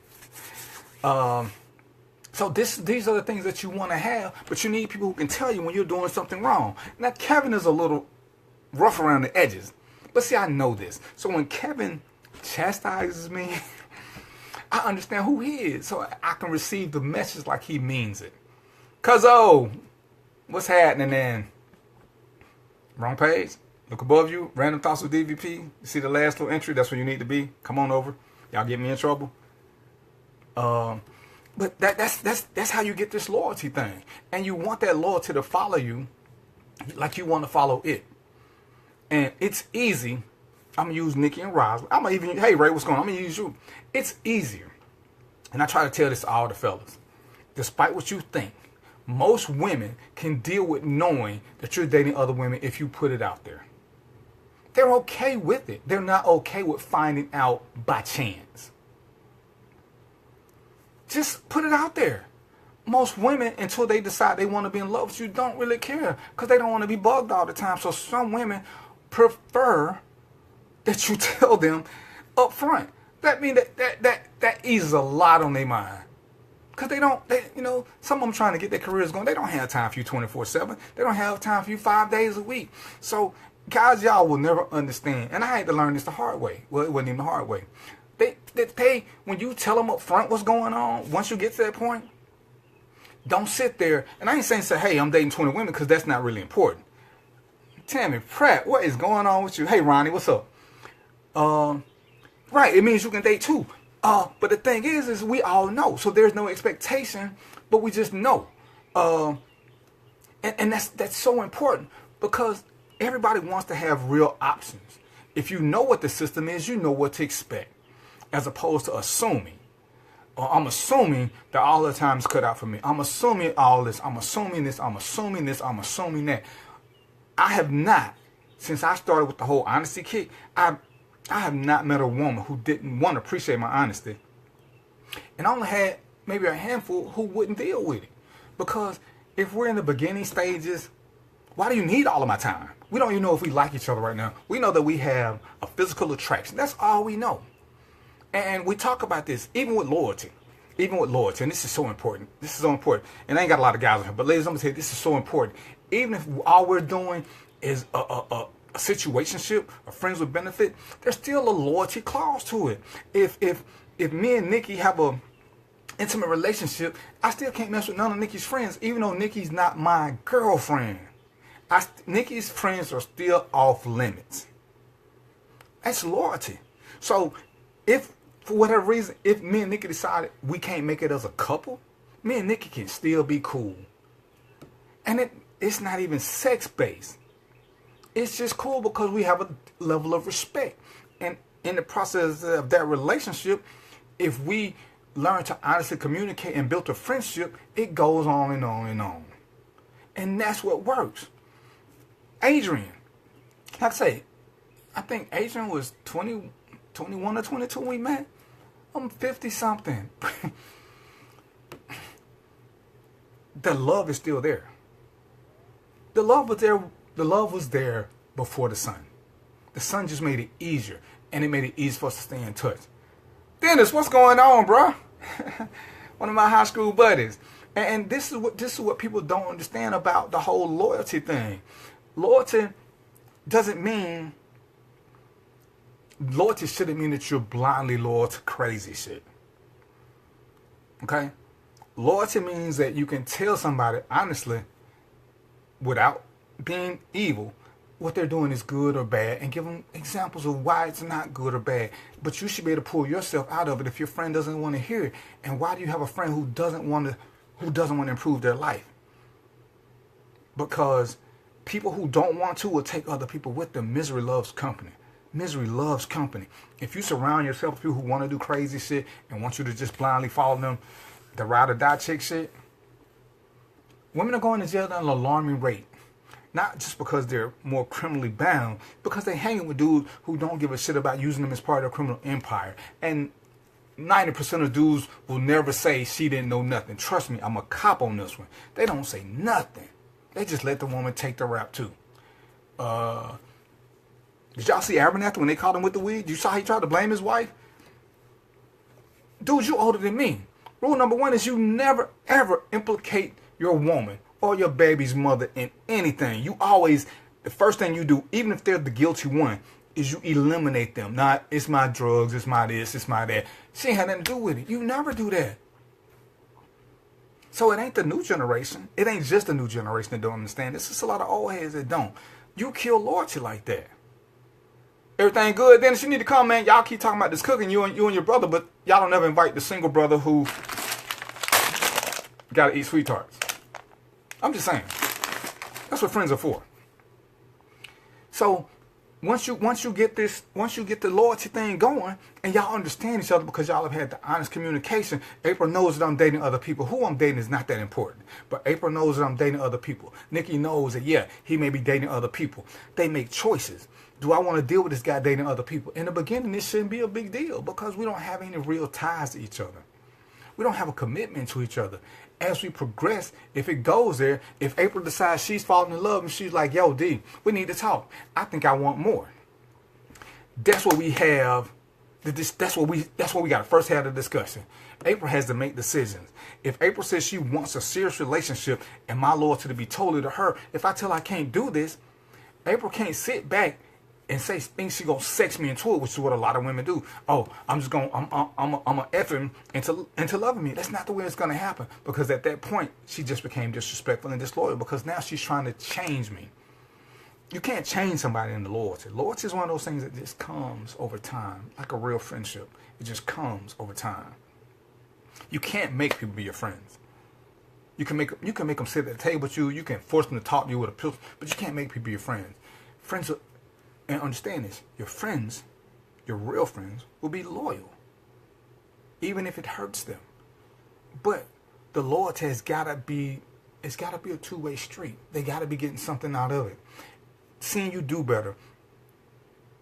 So these are the things that you want to have, but you need people who can tell you when you're doing something wrong. Now, Kevin is a little rough around the edges. But see, I know this. So when Kevin chastises me, I understand who he is. So I can receive the message like he means it. Cuzzo, what's happening then? Wrong page. Look above you. Random Thoughts with DVP. You see the last little entry? That's where you need to be. Come on over. Y'all get me in trouble. But that's how you get this loyalty thing. And you want that loyalty to follow you like you want to follow it. And it's easy. I'm going to use Nikki and Roslyn. Hey, Ray, what's going on? I'm going to use you. It's easier. And I try to tell this to all the fellas. Despite what you think, most women can deal with knowing that you're dating other women if you put it out there. They're okay with it. They're not okay with finding out by chance. Just put it out there. Most women, until they decide they want to be in love with you, don't really care because they don't want to be bugged all the time. So some women prefer that you tell them up front. That means that eases a lot on their mind. Because some of them trying to get their careers going, they don't have time for you 24/7. They don't have time for you 5 days a week. So guys, y'all will never understand. And I had to learn this the hard way. Well, it wasn't even the hard way. They when you tell them up front what's going on, once you get to that point, don't sit there. And I ain't saying, hey, I'm dating 20 women because that's not really important. Tammy Pratt, what is going on with you? Hey, Ronnie, what's up? Right, it means you can date too. But the thing is we all know. So there's no expectation but we just know. And that's so important because everybody wants to have real options. If you know what the system is, you know what to expect, as opposed to assuming. Or I'm assuming that all the time is cut out for me. I'm assuming all this. I'm assuming this. I'm assuming this. I'm assuming that. I have not, since I started with the whole honesty kick, I have not met a woman who didn't want to appreciate my honesty. And I only had maybe a handful who wouldn't deal with it. Because if we're in the beginning stages, why do you need all of my time? We don't even know if we like each other right now. We know that we have a physical attraction. That's all we know. And we talk about this, even with loyalty. Even with loyalty. And this is so important. This is so important. And I ain't got a lot of guys on here. But ladies, I'm going to tell you, this is so important. Even if all we're doing is a situationship, a friends with benefit, there's still a loyalty clause to it. If me and Nikki have a intimate relationship, I still can't mess with none of Nikki's friends, even though Nikki's not my girlfriend. Nikki's friends are still off limits. That's loyalty. So if, for whatever reason, if me and Nikki decided we can't make it as a couple, me and Nikki can still be cool. And it's not even sex-based. It's just cool because we have a level of respect. And in the process of that relationship, if we learn to honestly communicate and build a friendship, it goes on and on and on. And that's what works. Adrian, like I say, I think Adrian was 21 or 22 when we met. I'm 50 something. The love is still there. The love was there. The love was there before the sun. The sun just made it easier, and it made it easy for us to stay in touch. Dennis, what's going on, bro? One of my high school buddies. And this is what people don't understand about the whole loyalty thing. Loyalty shouldn't mean that you're blindly loyal to crazy shit. Okay? Loyalty means that you can tell somebody honestly, without being evil, what they're doing is good or bad, and give them examples of why it's not good or bad. But you should be able to pull yourself out of it if your friend doesn't want to hear it. And why do you have a friend who doesn't want to improve their life? Because people who don't want to will take other people with them. Misery loves company. Misery loves company. If you surround yourself with people who want to do crazy shit and want you to just blindly follow them, the ride or die chick shit, women are going to jail at an alarming rate. Not just because they're more criminally bound, because they're hanging with dudes who don't give a shit about using them as part of their criminal empire. And 90% of dudes will never say she didn't know nothing. Trust me, I'm a cop on this one. They don't say nothing. They just let the woman take the rap too. Did y'all see Abernathy when they caught him with the weed? You saw he tried to blame his wife? Dude, you older than me. Rule number one is you never ever implicate your woman or your baby's mother in anything. You always, the first thing you do, even if they're the guilty one, is you eliminate them. Not, it's my drugs, it's my this, it's my that. She ain't had nothing to do with it. You never do that. So it ain't the new generation. It ain't just the new generation that don't understand. It's just a lot of old heads that don't. You kill loyalty like that. Everything good, Dennis, you need to come, man. Y'all keep talking about this cooking, you and your brother, but y'all don't ever invite the single brother who gotta eat sweet tarts. I'm just saying. That's what friends are for. So once you get the loyalty thing going and y'all understand each other because y'all have had the honest communication, April knows that I'm dating other people. Who I'm dating is not that important. But April knows that I'm dating other people. Nikki knows that, yeah, he may be dating other people. They make choices. Do I want to deal with this guy dating other people? In the beginning, this shouldn't be a big deal because we don't have any real ties to each other. We don't have a commitment to each other. As we progress, if it goes there, if April decides she's falling in love and she's like, yo, D, we need to talk. I think I want more. That's what we have. That's what we got to first have the discussion. April has to make decisions. If April says she wants a serious relationship and my loyalty to be totally to her, if I tell her I can't do this, April can't sit back and say things she gonna sex me into it, which is what a lot of women do. Oh, I'm a F him into loving me. That's not the way it's gonna happen, because at that point she just became disrespectful and disloyal because now she's trying to change me. You can't change somebody into loyalty. Loyalty is one of those things that just comes over time, like a real friendship. It just comes over time. You can't make people be your friends. You can make them sit at the table with you. You can force them to talk to you with a pistol, but you can't make people your friends. Friends are, and understand this: your friends, your real friends, will be loyal, even if it hurts them. But the loyalty has gotta be. It's gotta be a two-way street. They gotta be getting something out of it. Seeing you do better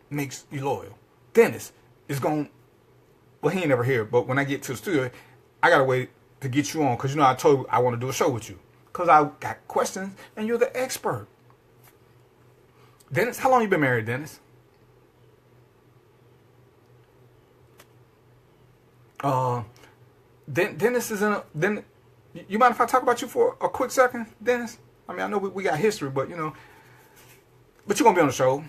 makes you loyal. Dennis is going. Well, he ain't never here, but when I get to the studio, I gotta wait to get you on because I told you I want to do a show with you because I got questions and you're the expert. Dennis, how long you been married, Dennis? Dennis is in a. Then you mind if I talk about you for a quick second, Dennis? I mean, I know we got history, but but you're gonna be on the show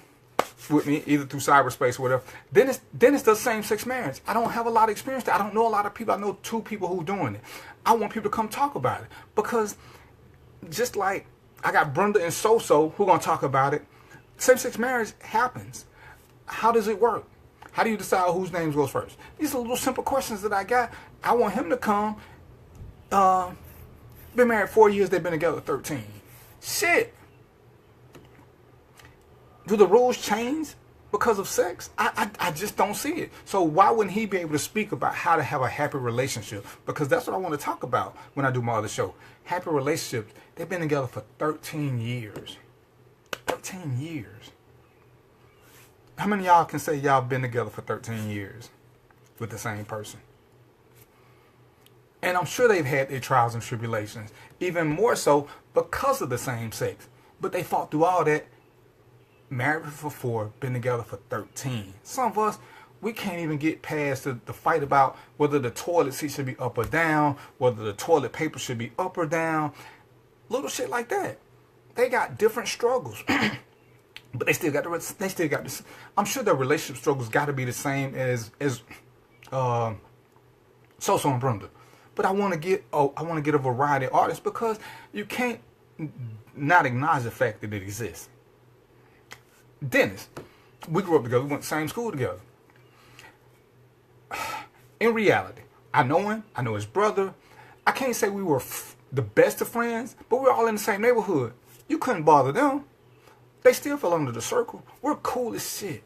with me either through cyberspace or whatever. Dennis does same-sex marriage. I don't have a lot of experience there. I don't know a lot of people. I know 2 people who are doing it. I want people to come talk about it because just like I got Brenda and So who gonna talk about it. Same-sex marriage happens. How does it work? How do you decide whose names goes first? These are little simple questions that I got. I want him to come. Been married 4 years. They've been together 13. Shit. Do the rules change because of sex? I just don't see it. So why wouldn't he be able to speak about how to have a happy relationship? Because that's what I want to talk about when I do my other show. Happy relationships. They've been together for 13 years. 13 years. How many of y'all can say y'all been together for 13 years with the same person? And I'm sure they've had their trials and tribulations, even more so because of the same sex. But they fought through all that. Married for 4, been together for 13. Some of us, we can't even get past the fight about whether the toilet seat should be up or down, whether the toilet paper should be up or down. Little shit like that. They got different struggles. But they still got this. I'm sure their relationship struggles got to be the same as So and Brenda. But I want to get a variety of artists because you can't not acknowledge the fact that it exists. Dennis, we grew up together. We went to the same school together. In reality, I know him. I know his brother. I can't say we were the best of friends, but we're all in the same neighborhood. You couldn't bother them. They still fell under the circle. We're cool as shit.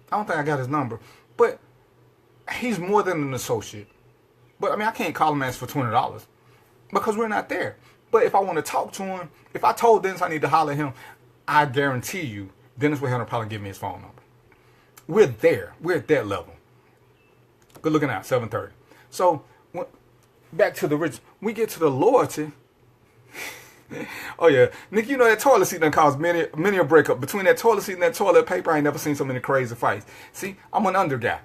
I don't think I got his number, but he's more than an associate. But I mean, I can't call him and ask for $20 because we're not there. But if I want to talk to him, if I told Dennis I need to holler at him, I guarantee you, Dennis will have to probably give me his phone number. We're there. We're at that level. Good looking out, 7:30. So, back to the rich. We get to the loyalty. Oh, yeah. Nick, you know that toilet seat done caused many a breakup. Between that toilet seat and that toilet paper, I ain't never seen so many crazy fights. See, I'm an under guy.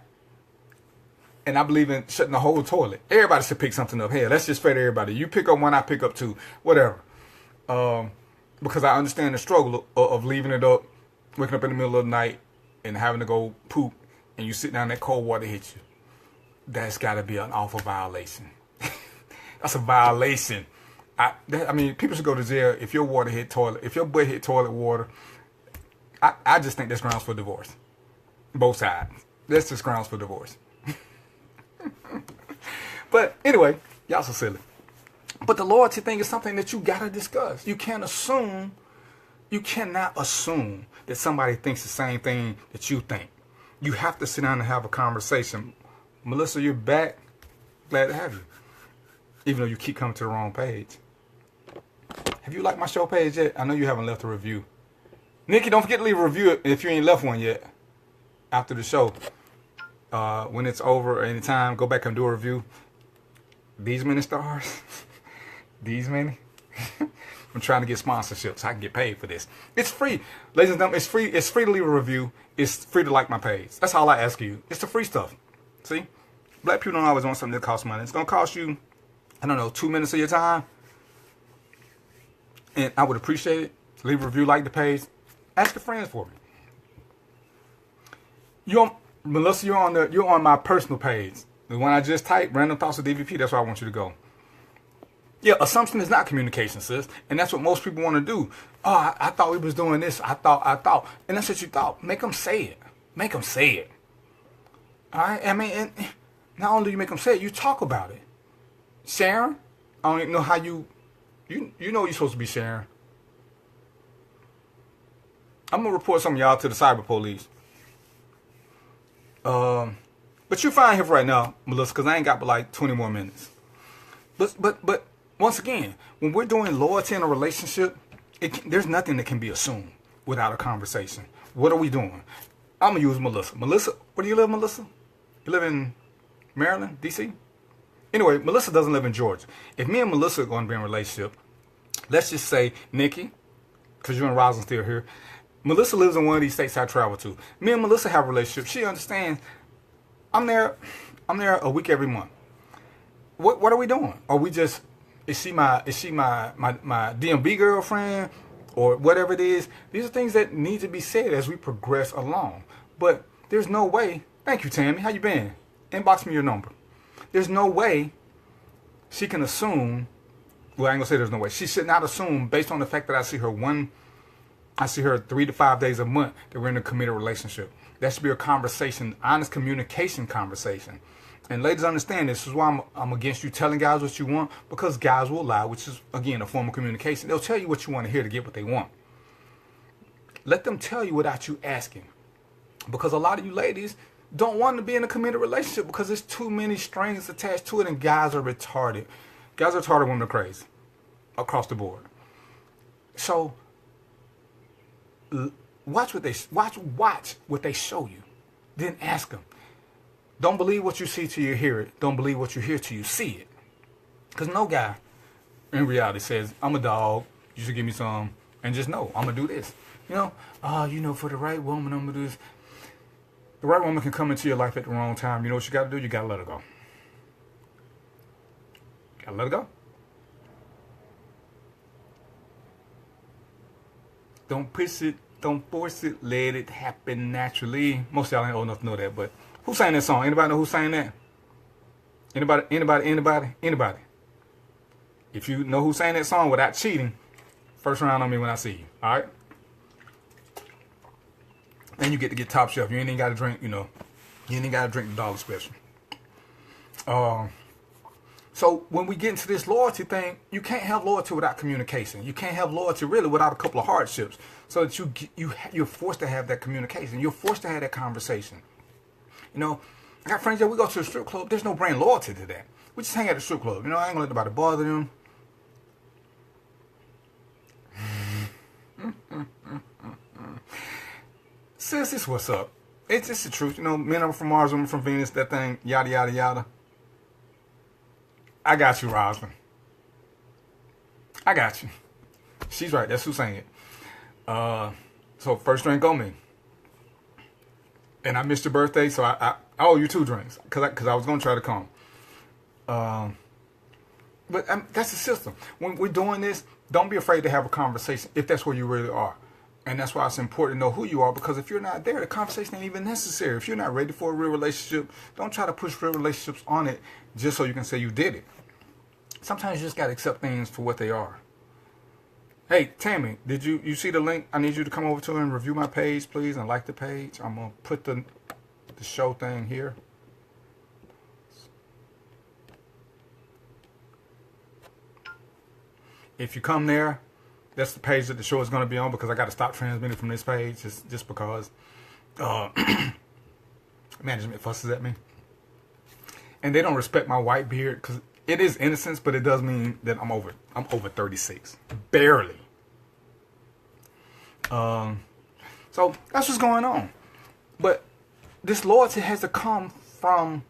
And I believe in shutting the whole toilet. Everybody should pick something up. Hey, that's just fair to everybody. You pick up one, I pick up 2. Whatever. Because I understand the struggle of leaving it up, waking up in the middle of the night and having to go poop, and you sit down, that cold water hits you. That's got to be an awful violation. That's a violation. I mean, people should go to jail if your butt hit toilet water. I just think that's grounds for divorce. Both sides. That's just grounds for divorce. But anyway, y'all so silly. But the loyalty thing is something that you gotta discuss. You cannot assume that somebody thinks the same thing that you think. You have to sit down and have a conversation. Melissa, you're back. Glad to have you. Even though you keep coming to the wrong page. Have you liked my show page yet? I know you haven't left a review. Nikki, don't forget to leave a review if you ain't left one yet. After the show. When it's over or anytime, go back and do a review. These many stars. These many. I'm trying to get sponsorships so I can get paid for this. It's free. Ladies and gentlemen, it's free. It's free to leave a review. It's free to like my page. That's all I ask you. It's the free stuff. See? Black people don't always want something that costs money. It's going to cost you, 2 minutes of your time. And I would appreciate it. Leave a review, like the page. Ask your friends for me. Melissa, you're on my personal page. The one I just typed, Random Thoughts of DVP, that's where I want you to go. Yeah, assumption is not communication, sis. And that's what most people want to do. Oh, I thought we was doing this. I thought. And that's what you thought. Make them say it. Make them say it. All right? I mean, and not only do you make them say it, you talk about it. Sharon, I don't even know how you You know you're supposed to be sharing. I'm gonna report some of y'all to the cyber police. But you're fine here for right now, Melissa, because I ain't got but like 20 more minutes. But once again, when we're doing loyalty in a relationship, there's nothing that can be assumed without a conversation. What are we doing? I'm gonna use Melissa. Melissa, where do you live, Melissa? You live in Maryland, DC? Anyway, Melissa doesn't live in Georgia. If me and Melissa are going to be in a relationship, let's just say Nikki, because you and Roslyn still here. Melissa lives in one of these states I travel to. Me and Melissa have a relationship. She understands. I'm there a week every month. What are we doing? Are we just is she my DMB girlfriend or whatever it is? These are things that need to be said as we progress along. But there's no way. Thank you, Tammy. How you been? Inbox me your number. There's no way she can assume. Well, I ain't gonna say there's no way. She should not assume based on the fact that I see her 3 to 5 days a month that we're in a committed relationship. That should be a conversation, honest communication conversation. And ladies, understand this is why I'm against you telling guys what you want, because guys will lie, which is, again, a form of communication. They'll tell you what you want to hear to get what they want. Let them tell you without you asking. Because a lot of you ladies don't want to be in a committed relationship because there's too many strings attached to it, and guys are retarded. Guys are retarded, women are crazy. Across the board. So, watch what they show you. Then ask them. Don't believe what you see till you hear it. Don't believe what you hear till you see it. Because no guy in reality says, I'm a dog, you should give me some, and just know, I'm going to do this. For the right woman, I'm going to do this. The right woman can come into your life at the wrong time. You know what you got to do? You got to let her go. Got to let her go. Don't push it. Don't force it. Let it happen naturally. Most of y'all ain't old enough to know that, but who sang that song? Anybody know who sang that? Anybody? If you know who sang that song without cheating, first round on me when I see you. All right? Then you get to get top shelf. You ain't even got to drink, You ain't even got to drink the dollar special. So when we get into this loyalty thing, you can't have loyalty without communication. You can't have loyalty really without a couple of hardships. So that you're forced to have that communication. You're forced to have that conversation. I got friends that we go to the strip club. There's no brand loyalty to that. We just hang at the strip club. I ain't gonna let nobody bother them. Sis, this what's up. It's just the truth. Men are from Mars, women from Venus, that thing, yada, yada, yada. I got you, Rosalind. I got you. She's right. That's who sang it. So first drink on me. And I missed your birthday, so I owe you 2 drinks because I was going to try to come. But that's the system. When we're doing this, don't be afraid to have a conversation if that's where you really are. And that's why it's important to know who you are, because if you're not there, the conversation ain't even necessary. If you're not ready for a real relationship, don't try to push real relationships on it just so you can say you did it. Sometimes you just got to accept things for what they are. Hey, Tammy, did you see the link? I need you to come over to and review my page, please, and like the page. I'm going to put the show thing here. If you come there, that's the page that the show is going to be on, because I got to stop transmitting from this page just because management fusses at me. And they don't respect my white beard, because it is innocence, but it does mean that I'm over 36. Barely. So that's what's going on. But this loyalty has to come from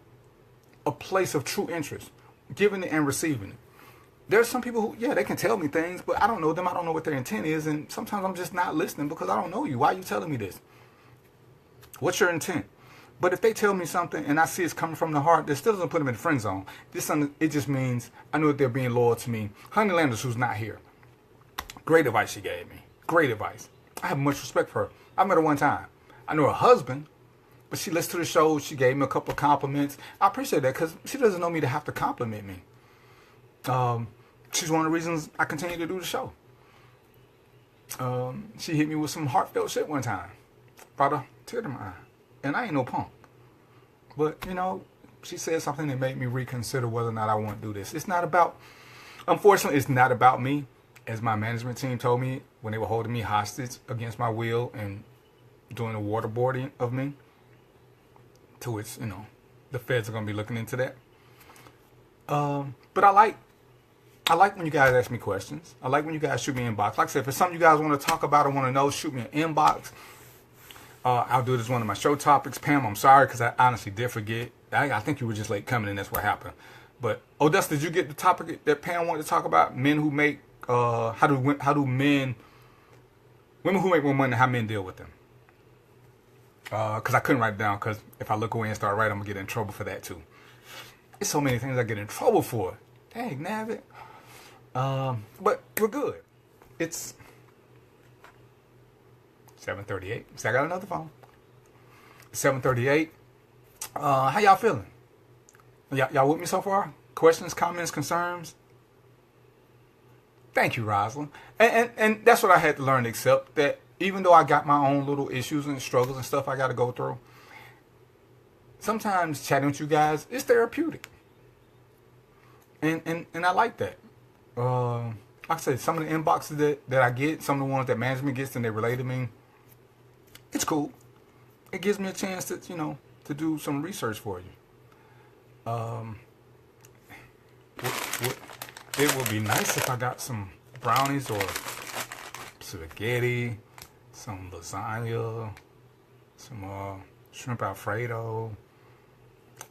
a place of true interest, giving it and receiving it. There's some people who, they can tell me things, but I don't know them. I don't know what their intent is. And sometimes I'm just not listening because I don't know you. Why are you telling me this? What's your intent? But if they tell me something and I see it's coming from the heart, that still doesn't put them in the friend zone. It just means I know that they're being loyal to me. Honey Landers, who's not here. Great advice she gave me. Great advice. I have much respect for her. I met her one time. I know her husband, but she listened to the show. She gave me a couple of compliments. I appreciate that because she doesn't know me to have to compliment me. She's one of the reasons I continue to do the show. She hit me with some heartfelt shit one time. Brought a tear to my eye. And I ain't no punk. But, she said something that made me reconsider whether or not I want to do this. It's not about Unfortunately, it's not about me, as my management team told me when they were holding me hostage against my will and doing the waterboarding of me. To which, the feds are gonna be looking into that. But I like when you guys ask me questions. I like when you guys shoot me an inbox. Like I said, if it's something you guys want to talk about or want to know, shoot me an inbox. I'll do this one of my show topics. Pam, I'm sorry because I honestly did forget. I think you were just late coming and that's what happened. But Odessa, did you get the topic that Pam wanted to talk about? Men who make how do women who make more money, how men deal with them? Because I couldn't write it down because if I look away and start writing, I'm gonna get in trouble for that too. There's so many things I get in trouble for. Dang, nabbit. But we're good. It's 7:38. So I got another phone. 7:38. How y'all feeling? Y'all with me so far? Questions, comments, concerns? Thank you, Rosalind. And that's what I had to learn to accept, that even though I got my own little issues and struggles and stuff I got to go through, sometimes chatting with you guys is therapeutic. And I like that. Like I said, some of the inboxes that I get, some of the ones that management gets and they relate to me, it's cool. It gives me a chance to, to do some research for you. It would be nice if I got some brownies or spaghetti, some lasagna, some shrimp Alfredo,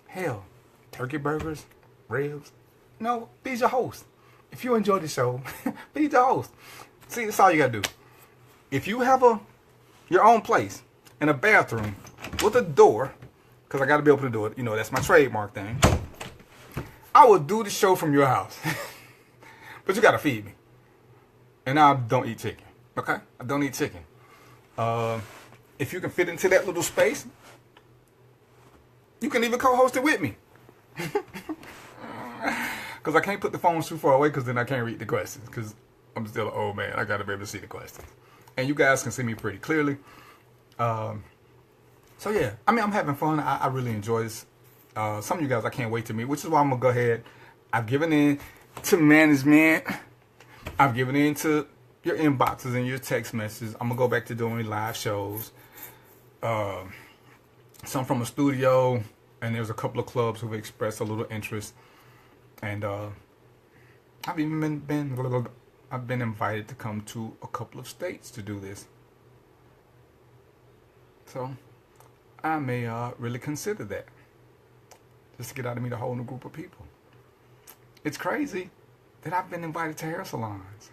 hell, turkey burgers, ribs. No, be your host. If you enjoy the show, be the host. See, that's all you gotta do. If you have your own place and a bathroom with a door, because I gotta be able to do it, that's my trademark thing, I will do the show from your house. But you gotta feed me. And I don't eat chicken. Okay? I don't eat chicken. If you can fit into that little space, you can even co-host it with me. Because I can't put the phones too far away because then I can't read the questions. Because I'm still an old man. I got to be able to see the questions. And you guys can see me pretty clearly. So yeah. I mean, I'm having fun. I really enjoy this. Some of you guys I can't wait to meet. Which is why I'm going to go ahead. I've given in to management. I've given in to your inboxes and your text messages. I'm going to go back to doing live shows. Some from a studio. And there's a couple of clubs who've expressed a little interest. And I've even been invited to come to a couple of states to do this. So I may really consider that, just to get out of meet a whole new group of people. It's crazy that I've been invited to hair salons.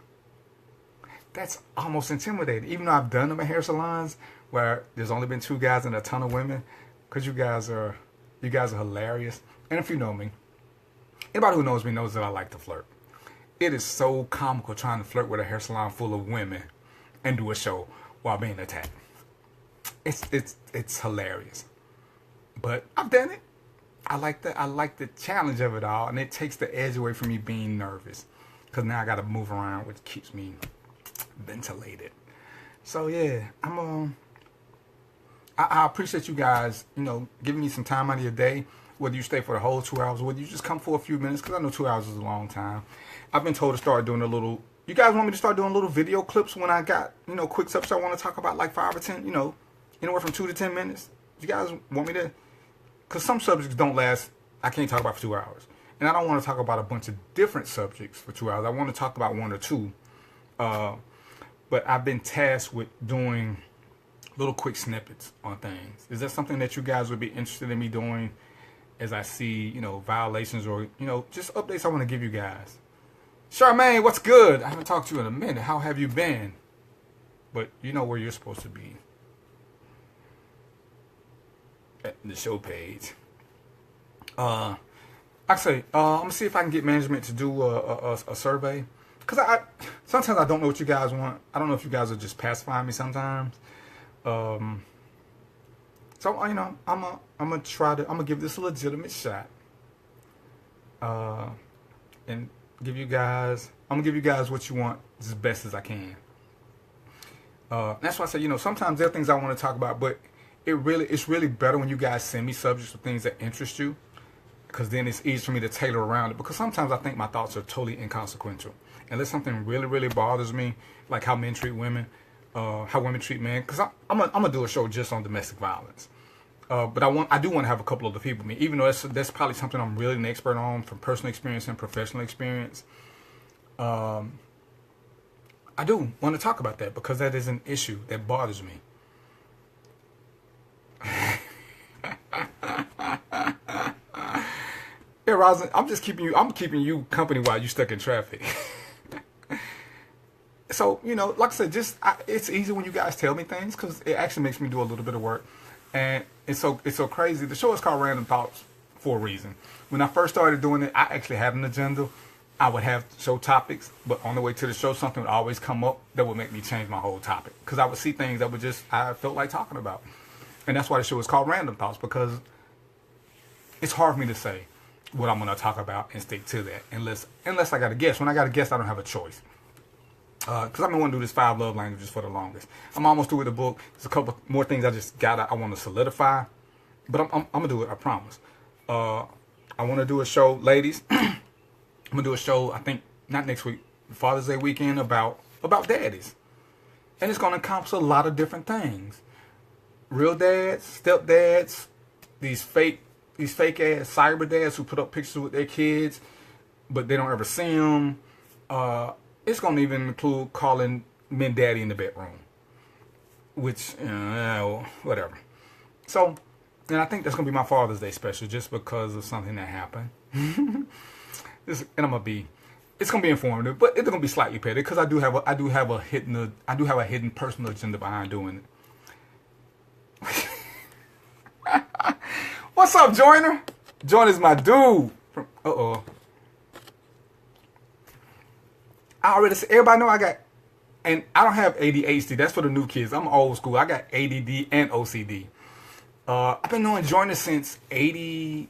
That's almost intimidating. Even though I've done them at hair salons where there's only been 2 guys and a ton of women, because you guys are hilarious. And if you know me, anybody who knows me knows that I like to flirt. It is so comical trying to flirt with a hair salon full of women and do a show while being attacked. It's hilarious. But I've done it. I like the challenge of it all, and it takes the edge away from me being nervous. Because now I got to move around, which keeps me ventilated. So yeah, I appreciate you guys, giving me some time out of your day. Whether you stay for the whole 2 hours, whether you just come for a few minutes, because I know 2 hours is a long time. I've been told to start doing you guys want me to start doing little video clips when I got, quick subjects I want to talk about, like 5 or 10, anywhere from 2 to 10 minutes. You guys want me to, because some subjects don't last, I can't talk about for 2 hours. And I don't want to talk about a bunch of different subjects for 2 hours. I want to talk about 1 or 2. But I've been tasked with doing little quick snippets on things. Is that something that you guys would be interested in me doing? As I see, violations or, just updates I want to give you guys. Charmaine, what's good? I haven't talked to you in a minute. How have you been? But you know where you're supposed to be. At the show page. I'm going to see if I can get management to do a survey. Because sometimes I don't know what you guys want. I don't know if you guys are just pacifying me sometimes. So, I'm gonna give this a legitimate shot. And I'm gonna give you guys what you want as best as I can. That's why I say, sometimes there are things I want to talk about, but it's really better when you guys send me subjects or things that interest you. because then it's easy for me to tailor around it. Because sometimes I think my thoughts are totally inconsequential. Unless something really, really bothers me, like how men treat women, how women treat men. Because I'm gonna do a show just on domestic violence. But I do want to have a couple of the people with me, even though that's probably something I'm really an expert on from personal experience and professional experience. I do want to talk about that because that is an issue that bothers me. Yeah, Rosin, I'm keeping you company while you stuck in traffic. So, like I said, it's easy when you guys tell me things because it actually makes me do a little bit of work. And it's so crazy. The show is called Random Thoughts for a reason. When I first started doing it, I actually had an agenda. I would have show topics, but on the way to the show, something would always come up that would make me change my whole topic. Because I would see things that I felt like talking about. And that's why the show is called Random Thoughts, because it's hard for me to say what I'm going to talk about and stick to that. Unless I got a guest. When I got a guest, I don't have a choice. Because I've been wanting to do this 5 love languages for the longest. I'm almost through with the book. There's a couple more things I want to solidify. But I'm going to do it, I promise. I want to do a show, ladies. I'm going to do a show, I think, not next week, Father's Day weekend, about daddies. And it's going to encompass a lot of different things. Real dads, stepdads, these fake ass cyber dads who put up pictures with their kids, but they don't ever see them. It's going to even include calling men daddy in the bedroom. Which, whatever. So, and I think that's going to be my Father's Day special just because of something that happened. It's going to be informative, but it's going to be slightly petty because I do have a hidden personal agenda behind doing it. What's up, Joyner? Joyner's my dude. I already said, everybody know I got, and I don't have ADHD. That's for the new kids. I'm old school. I got ADD and OCD. I've been knowing Joyner since 88.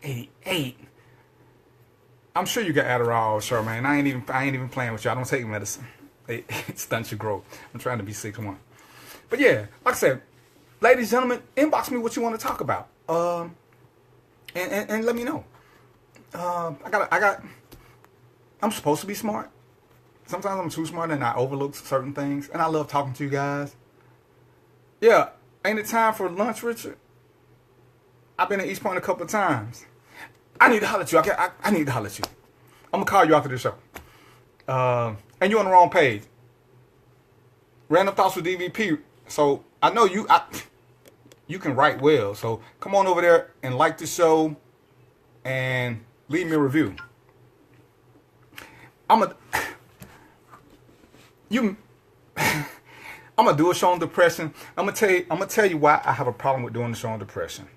88. I'm sure you got Adderall, Charmaine. I ain't even playing with you. I don't take medicine. It stunts your growth. I'm trying to be 6'1". But yeah, like I said, ladies and gentlemen, inbox me what you want to talk about. And let me know. I'm supposed to be smart. Sometimes I'm too smart and I overlook certain things. And I love talking to you guys. Yeah, ain't it time for lunch, Richard? I've been at East Point a couple of times. I need to holler at you. I need to holler at you. I'm going to call you after the show. And you're on the wrong page. Random Thoughts with DVP. So I know you can write well. So come on over there and like the show and leave me a review. I'm gonna do a show on depression. I'm gonna tell you why I have a problem with doing the show on depression.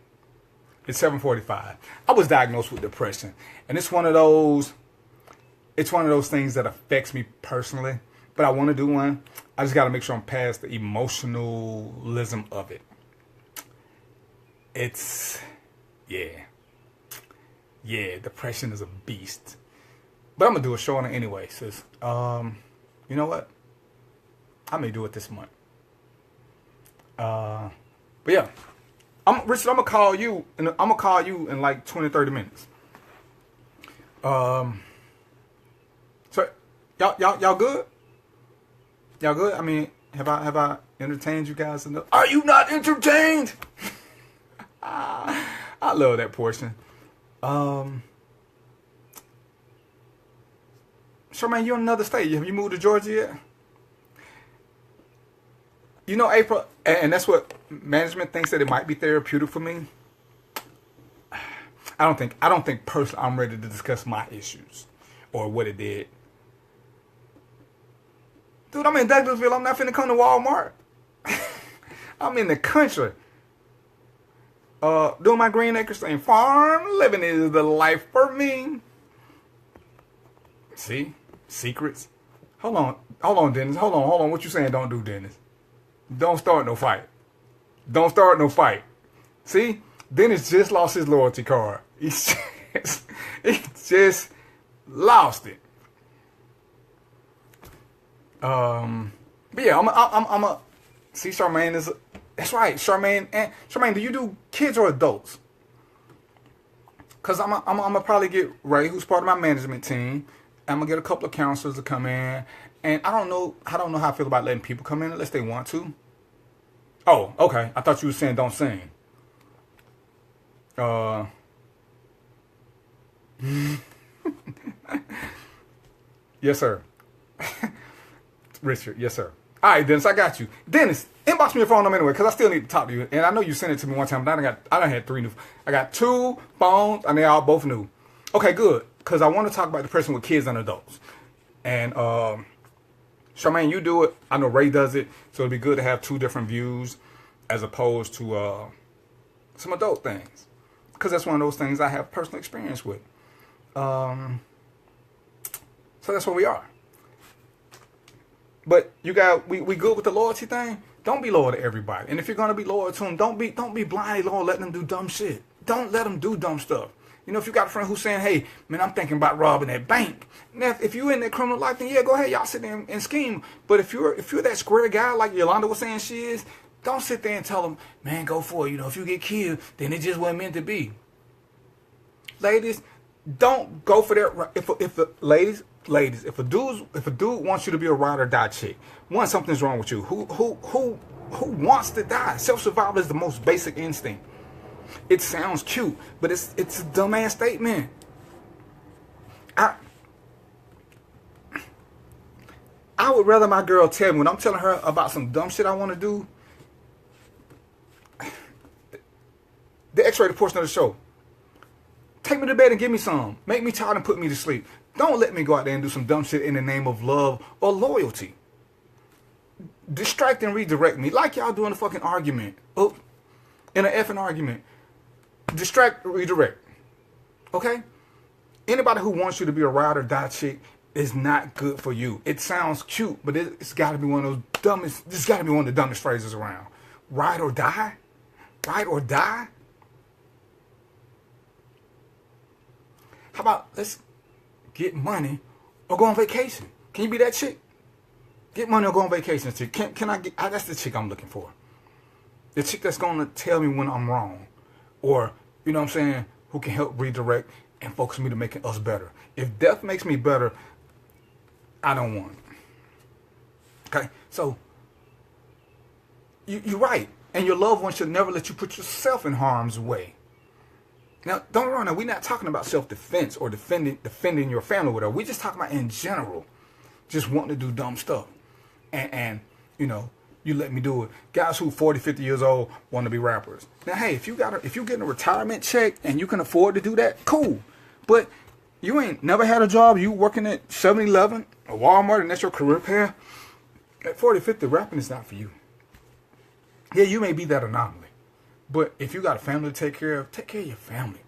It's 7:45. I was diagnosed with depression, and it's one of those things that affects me personally. But I want to do one. I just got to make sure I'm past the emotionalism of it. Depression is a beast. But I'm gonna do a show on it anyway, sis. You know what? I may do it this month. But yeah, Richard. I'm gonna call you in like 20-30 minutes. So y'all good? Y'all good? I mean, have I entertained you guys enough? Are you not entertained? I love that portion. Charmaine, you're in another state. Have you moved to Georgia yet? You know, April, and that's what management thinks, that it might be therapeutic for me. I don't think personally I'm ready to discuss my issues or what it did. Dude, I'm in Douglasville. I'm not finna come to Walmart. I'm in the country. Doing my Green Acres thing. Farm living is the life for me. See? Secrets. Hold on, Dennis. Hold on. What you saying don't do, Dennis? Don't start no fight. See? Dennis just lost his loyalty card. He just lost it. But yeah, I'm a see, Charmaine is That's right, Charmaine. And Charmaine, do you do kids or adults? Because I'm gonna probably get Ray, who's part of my management team. I'm gonna get a couple of counselors to come in, and I don't know how I feel about letting people come in unless they want to. Oh, okay. I thought you were saying don't sing. Uh, yes, sir. Richard, yes, sir. All right, Dennis, I got you. Dennis, inbox me your phone number anyway, because I still need to talk to you. And I know you sent it to me one time, but I done had 3 new. I got 2 phones, and they all both new. Okay, good, because I want to talk about the person with kids and adults. And Charmaine, you do it. I know Ray does it, so it'd be good to have 2 different views as opposed to some adult things, because that's one of those things I have personal experience with. So that's where we are. But you got we good with the loyalty thing. Don't be loyal to everybody, and if you're gonna be loyal to them, don't be blindly loyal. Letting them do dumb shit. Don't let them do dumb stuff. You know, if you got a friend who's saying, "Hey, man, I'm thinking about robbing that bank," now if you in that criminal life, then yeah, go ahead, y'all sit there and scheme. But if you're that square guy like Yolanda was saying she is, don't sit there and tell them, "Man, go for it." You know, if you get killed, then it just wasn't meant to be. Ladies, don't go for that. Ladies, if a dude wants you to be a ride or die chick, one, something's wrong with you. Who wants to die? Self-survival is the most basic instinct. It sounds cute, but it's a dumbass statement. I would rather my girl tell me when I'm telling her about some dumb shit I want to do. The X-rated portion of the show. Take me to bed and give me some. Make me tired and put me to sleep. Don't let me go out there and do some dumb shit in the name of love or loyalty. Distract and redirect me like y'all doing a fucking argument. Oh, in an effing argument. Distract, redirect. Okay? Anybody who wants you to be a ride or die chick is not good for you. It sounds cute, but it's got to be one of those dumbest. This got to be one of the dumbest phrases around. Ride or die? Ride or die? How about let's get money or go on vacation? Can you be that chick? Get money or go on vacation, chick. Can I get? That's the chick I'm looking for. The chick that's gonna tell me when I'm wrong, or you know what I'm saying, who can help redirect and focus me to making us better. If death makes me better, I don't want it. Okay, so you're right, and your loved one should never let you put yourself in harm's way. Now, don't run. We're not talking about self-defense or defending your family with her. We're just talking about in general, just wanting to do dumb stuff. And you know, you let me do it. Guys who 40, 50 years old want to be rappers. Now, hey, if you're getting a retirement check and you can afford to do that, cool. But you ain't never had a job. You working at 7-Eleven or Walmart and that's your career path. At 40, 50, rapping is not for you. Yeah, you may be that anomaly. But if you got a family to take care of your family.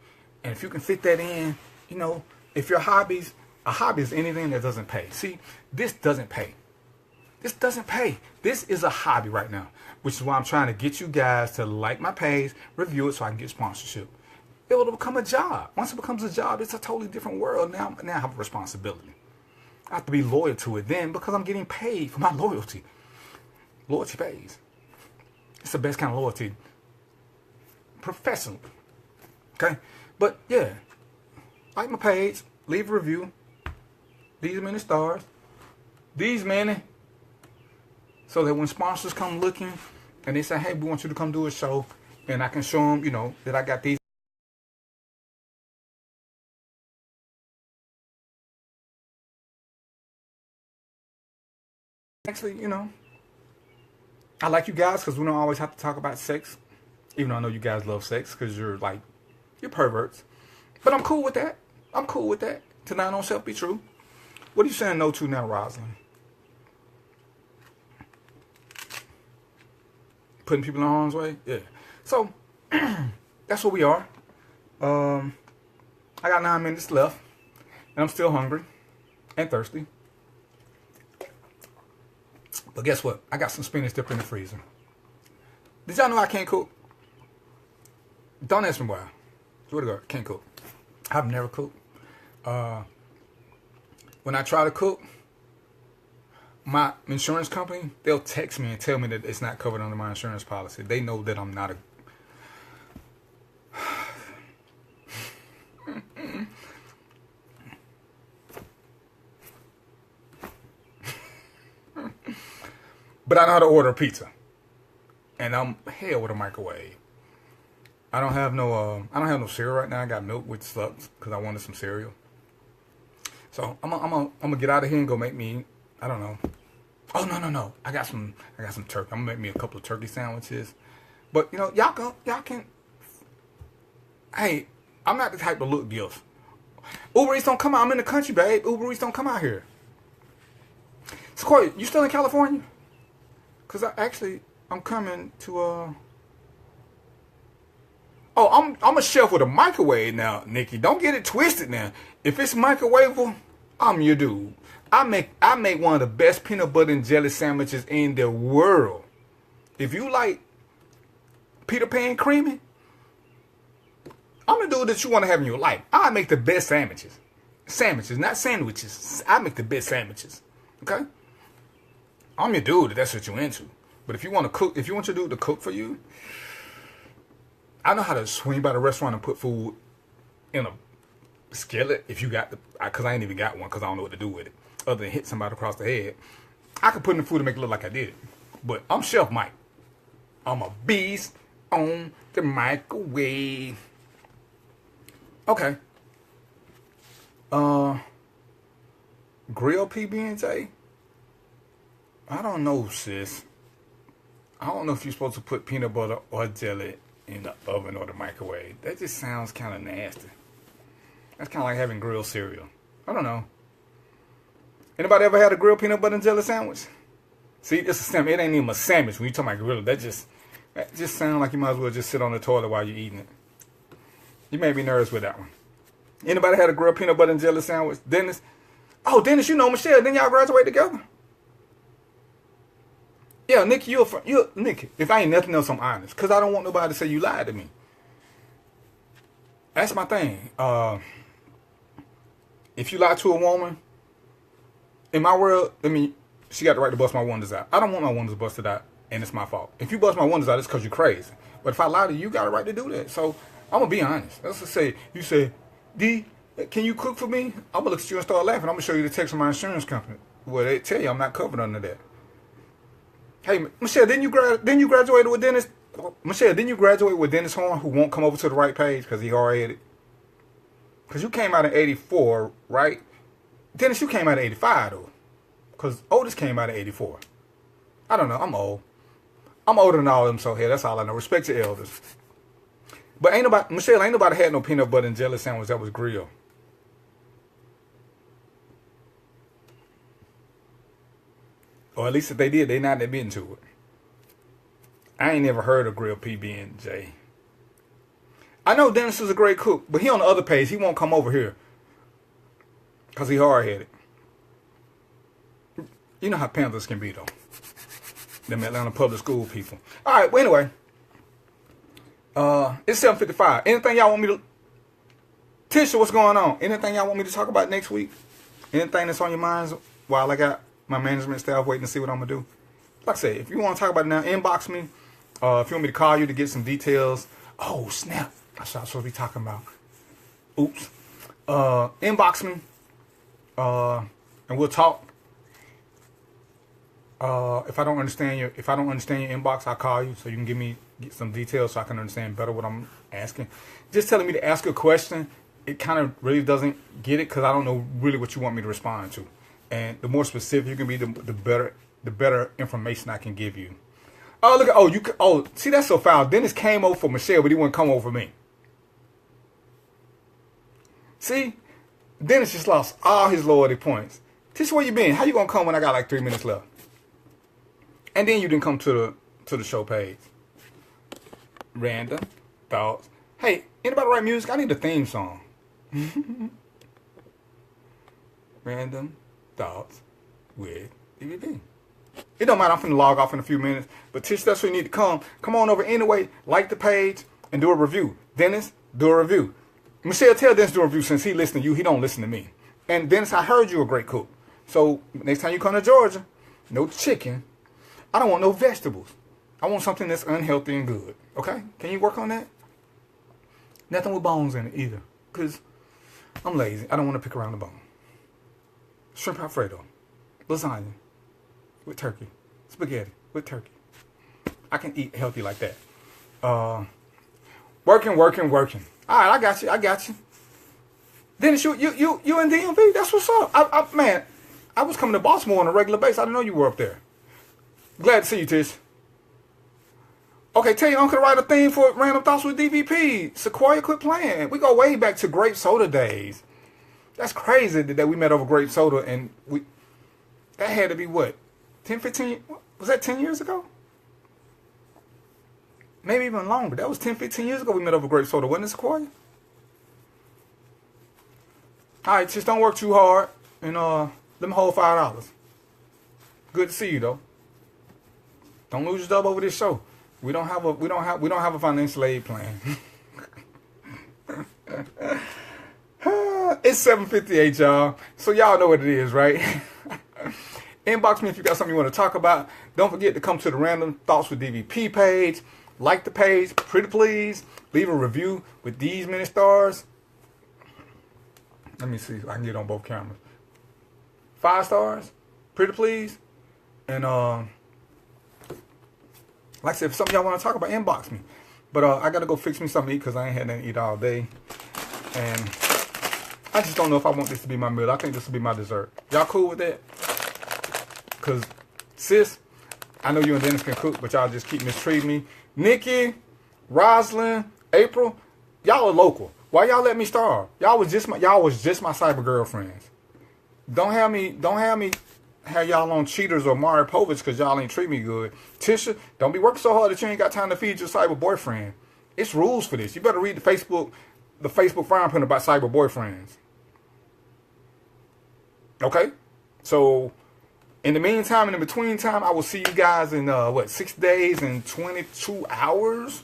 And if you can fit that in, you know, if your hobbies, a hobby is anything that doesn't pay. See, this doesn't pay. This doesn't pay. This is a hobby right now, which is why I'm trying to get you guys to like my page, review it so I can get sponsorship. It will become a job. Once it becomes a job, it's a totally different world. Now I have a responsibility. I have to be loyal to it then because I'm getting paid for my loyalty. Loyalty pays. It's the best kind of loyalty. Professional. Okay? But yeah, like my page, leave a review. These many stars. These many. So that when sponsors come looking and they say, hey, we want you to come do a show, and I can show them, you know, that I got these. Actually, you know, I like you guys because we don't always have to talk about sex. Even though I know you guys love sex because you're perverts. But I'm cool with that. I'm cool with that. To not on self be true. What are you saying no to now, Rosalind? Putting people in harm's way? Yeah. So, that's what we are. I got 9 minutes left. And I'm still hungry. And thirsty. But guess what? I got some spinach dipped in the freezer. Did y'all know I can't cook? Don't ask me why. Swear to God, can't cook. I've never cooked. When I try to cook, my insurance company, they'll text me and tell me that it's not covered under my insurance policy. They know that I'm not a... But I know how to order a pizza. And I'm hell with a microwave. I don't have no cereal right now. I got milk with slugs because I wanted some cereal. So I'm gonna get out of here and go make me, I don't know. Oh no. I got some turkey. I'm gonna make me a couple of turkey sandwiches. But you know, y'all can. Hey, I'm not the type to look gifts. Uber Eats don't come out. I'm in the country, babe. Uber Eats don't come out here. Sequoia, you still in California? Cause I'm coming to Oh, I'm a chef with a microwave now, Nikki. Don't get it twisted now. If it's microwavable, I'm your dude. I make one of the best peanut butter and jelly sandwiches in the world. If you like Peter Pan creamy, I'm the dude that you want to have in your life. I make the best sandwiches. Sandwiches, not sandwiches. I make the best sandwiches. Okay? I'm your dude if that's what you're into. But if you want to cook, if you want your dude to cook for you, I know how to swing by the restaurant and put food in a skillet if you got the, because I ain't even got one because I don't know what to do with it other than hit somebody across the head. I could put in the food to make it look like I did it. But I'm Chef Mike. I'm a beast on the microwave. Okay. Grill PB&J? I don't know, sis. I don't know if you're supposed to put peanut butter or jelly in the oven or the microwave. That just sounds kind of nasty. That's kind of like having grilled cereal. I don't know. Anybody ever had a grilled peanut butter and jelly sandwich? See, it's a sandwich. It ain't even a sandwich. When you talking about grill, that just sounds like you might as well just sit on the toilet while you're eating it. You may be nervous with that one. Anybody had a grilled peanut butter and jelly sandwich? Dennis? Oh, Dennis, you know Michelle. Didn't y'all graduate together? Yeah, Nick, Nick, if I ain't nothing else, I'm honest. Because I don't want nobody to say you lied to me. That's my thing. If you lie to a woman, in my world, I mean, she got the right to bust my windows out. I don't want my windows busted out, and it's my fault. If you bust my windows out, it's because you're crazy. But if I lie to you, you got a right to do that. So I'm going to be honest. Let's just say, you say, D, can you cook for me? I'm going to look at you and start laughing. I'm going to show you the text from my insurance company where they tell you I'm not covered under that. Hey, Michelle, didn't you graduate with Dennis? Michelle, didn't you graduate with Dennis Horn, who won't come over to the right page because he hard-headed? Because you came out in 84, right? Dennis, you came out in 85, though. Because Otis came out in 84. I don't know. I'm old. I'm older than all of them, so here, that's all I know. Respect your elders. But Michelle, ain't nobody had no peanut butter and jelly sandwich that was grilled. Or at least if they did, they not admitting to it. I ain't never heard of grilled PB&J. I know Dennis is a great cook, but he on the other page. He won't come over here. Because he hard-headed. You know how Panthers can be, though. Them Atlanta public school people. All right, well, anyway. It's 7:55. Anything y'all want me to... Tisha, what's going on? Anything y'all want me to talk about next week? Anything that's on your minds while I got my management staff waiting to see what I'm going to do? Like I said, if you want to talk about it now, inbox me. If you want me to call you to get some details. Oh, snap. That's what I was supposed to be talking about. Oops. Inbox me. And we'll talk. If I don't understand your inbox, I'll call you so you can get some details so I can understand better what I'm asking. Just telling me to ask a question, it kind of really doesn't get it because I don't know really what you want me to respond to. And the more specific you can be, the better information I can give you. Oh, look! See, that's so foul. Dennis came over for Michelle, but he wouldn't come over for me. See, Dennis just lost all his loyalty points. Tish, where you been? How you gonna come when I got like 3 minutes left? And then you didn't come to the show page. Random thoughts. Hey, anybody write music? I need a theme song. Random thoughts with DVP. It don't matter. I'm finna log off in a few minutes. But Tish, that's where you need to come. Come on over anyway. Like the page and do a review. Dennis, do a review. Michelle, tell Dennis to do a review since he listen to you. He don't listen to me. And Dennis, I heard you a great cook. So next time you come to Georgia, no chicken. I don't want no vegetables. I want something that's unhealthy and good. Okay? Can you work on that? Nothing with bones in it either. Because I'm lazy. I don't want to pick around the bone. Shrimp Alfredo. Lasagna with turkey. Spaghetti with turkey. I can eat healthy like that. Working. All right, I got you. Dennis, you in DMV? That's what's up. Man, I was coming to Baltimore on a regular basis. I didn't know you were up there. Glad to see you, Tish. Okay, tell your uncle to write a theme for Random Thoughts with DVP. Sequoia, quit playing. We go way back to grape soda days. That's crazy that we met over grape soda, and that had to be what? 10, 15, was that 10 years ago? Maybe even longer. That was 10, 15 years ago we met over grape soda, wasn't it, Sequoia? Alright, just don't work too hard, and let me hold $5. Good to see you though. Don't lose your dub over this show. We don't have a financial aid plan. It's 7:58, y'all. So y'all know what it is, right? Inbox me if you got something you want to talk about. Don't forget to come to the Random Thoughts with DVP page. Like the page, pretty please. Leave a review with these many stars. Let me see if I can get on both cameras. 5 stars, pretty please. And like I said, if something y'all want to talk about, inbox me. But I got to go fix me something to eat because I ain't had nothing to eat all day. And I just don't know if I want this to be my meal. I think this will be my dessert. Y'all cool with that? Because, sis, I know you and Dennis can cook, but y'all just keep mistreating me. Nikki, Roslyn, April, y'all are local. Why y'all let me starve? Y'all was just my cyber girlfriends. Don't have y'all on cheaters or Mari Povich because y'all ain't treat me good. Tisha, don't be working so hard that you ain't got time to feed your cyber boyfriend. It's rules for this. You better read the Facebook fine print about cyber boyfriends. Okay? So, in the meantime, in the between time, I will see you guys in, 6 days and 22 hours?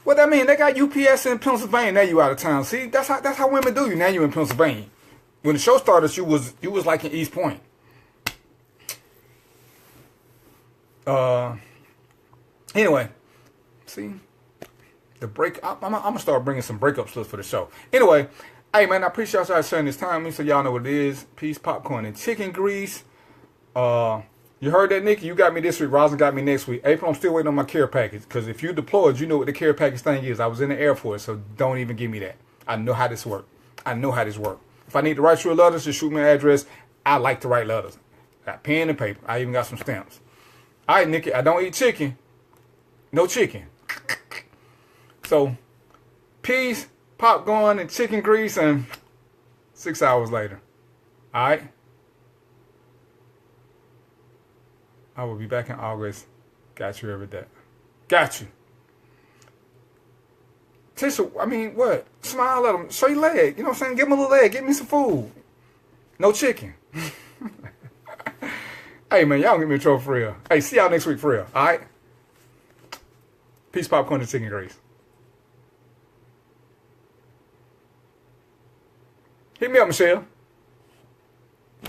What that mean? They got UPS in Pennsylvania. Now you out of town. See, that's how women do you. Now you in Pennsylvania. When the show started, you was like in East Point. Anyway, see the break. I'm gonna start bringing some breakup slips for the show. Anyway, hey man, I appreciate y'all sharing this time with me, so y'all know what it is. Peace, popcorn, and chicken grease. You heard that, Nikki? You got me this week. Rosin got me next week. April, I'm still waiting on my care package. Because if you deployed, you know what the care package thing is. I was in the Air Force, so don't even give me that. I know how this works. If I need to write you a letter, just shoot me an address. I like to write letters. Got pen and paper. I even got some stamps. All right, Nikki, I don't eat chicken. No chicken. So, peas, popcorn, and chicken grease, and 6 hours later. All right? I will be back in August. Got you every day. Got you. Tisha, I mean, what? Smile at him. Show your leg. You know what I'm saying? Give him a little leg. Give me some food. No chicken. Hey, man, y'all don't get me in trouble for real. Hey, see y'all next week for real. All right? Peace, popcorn, and chicken grease. Hit me up, Michelle.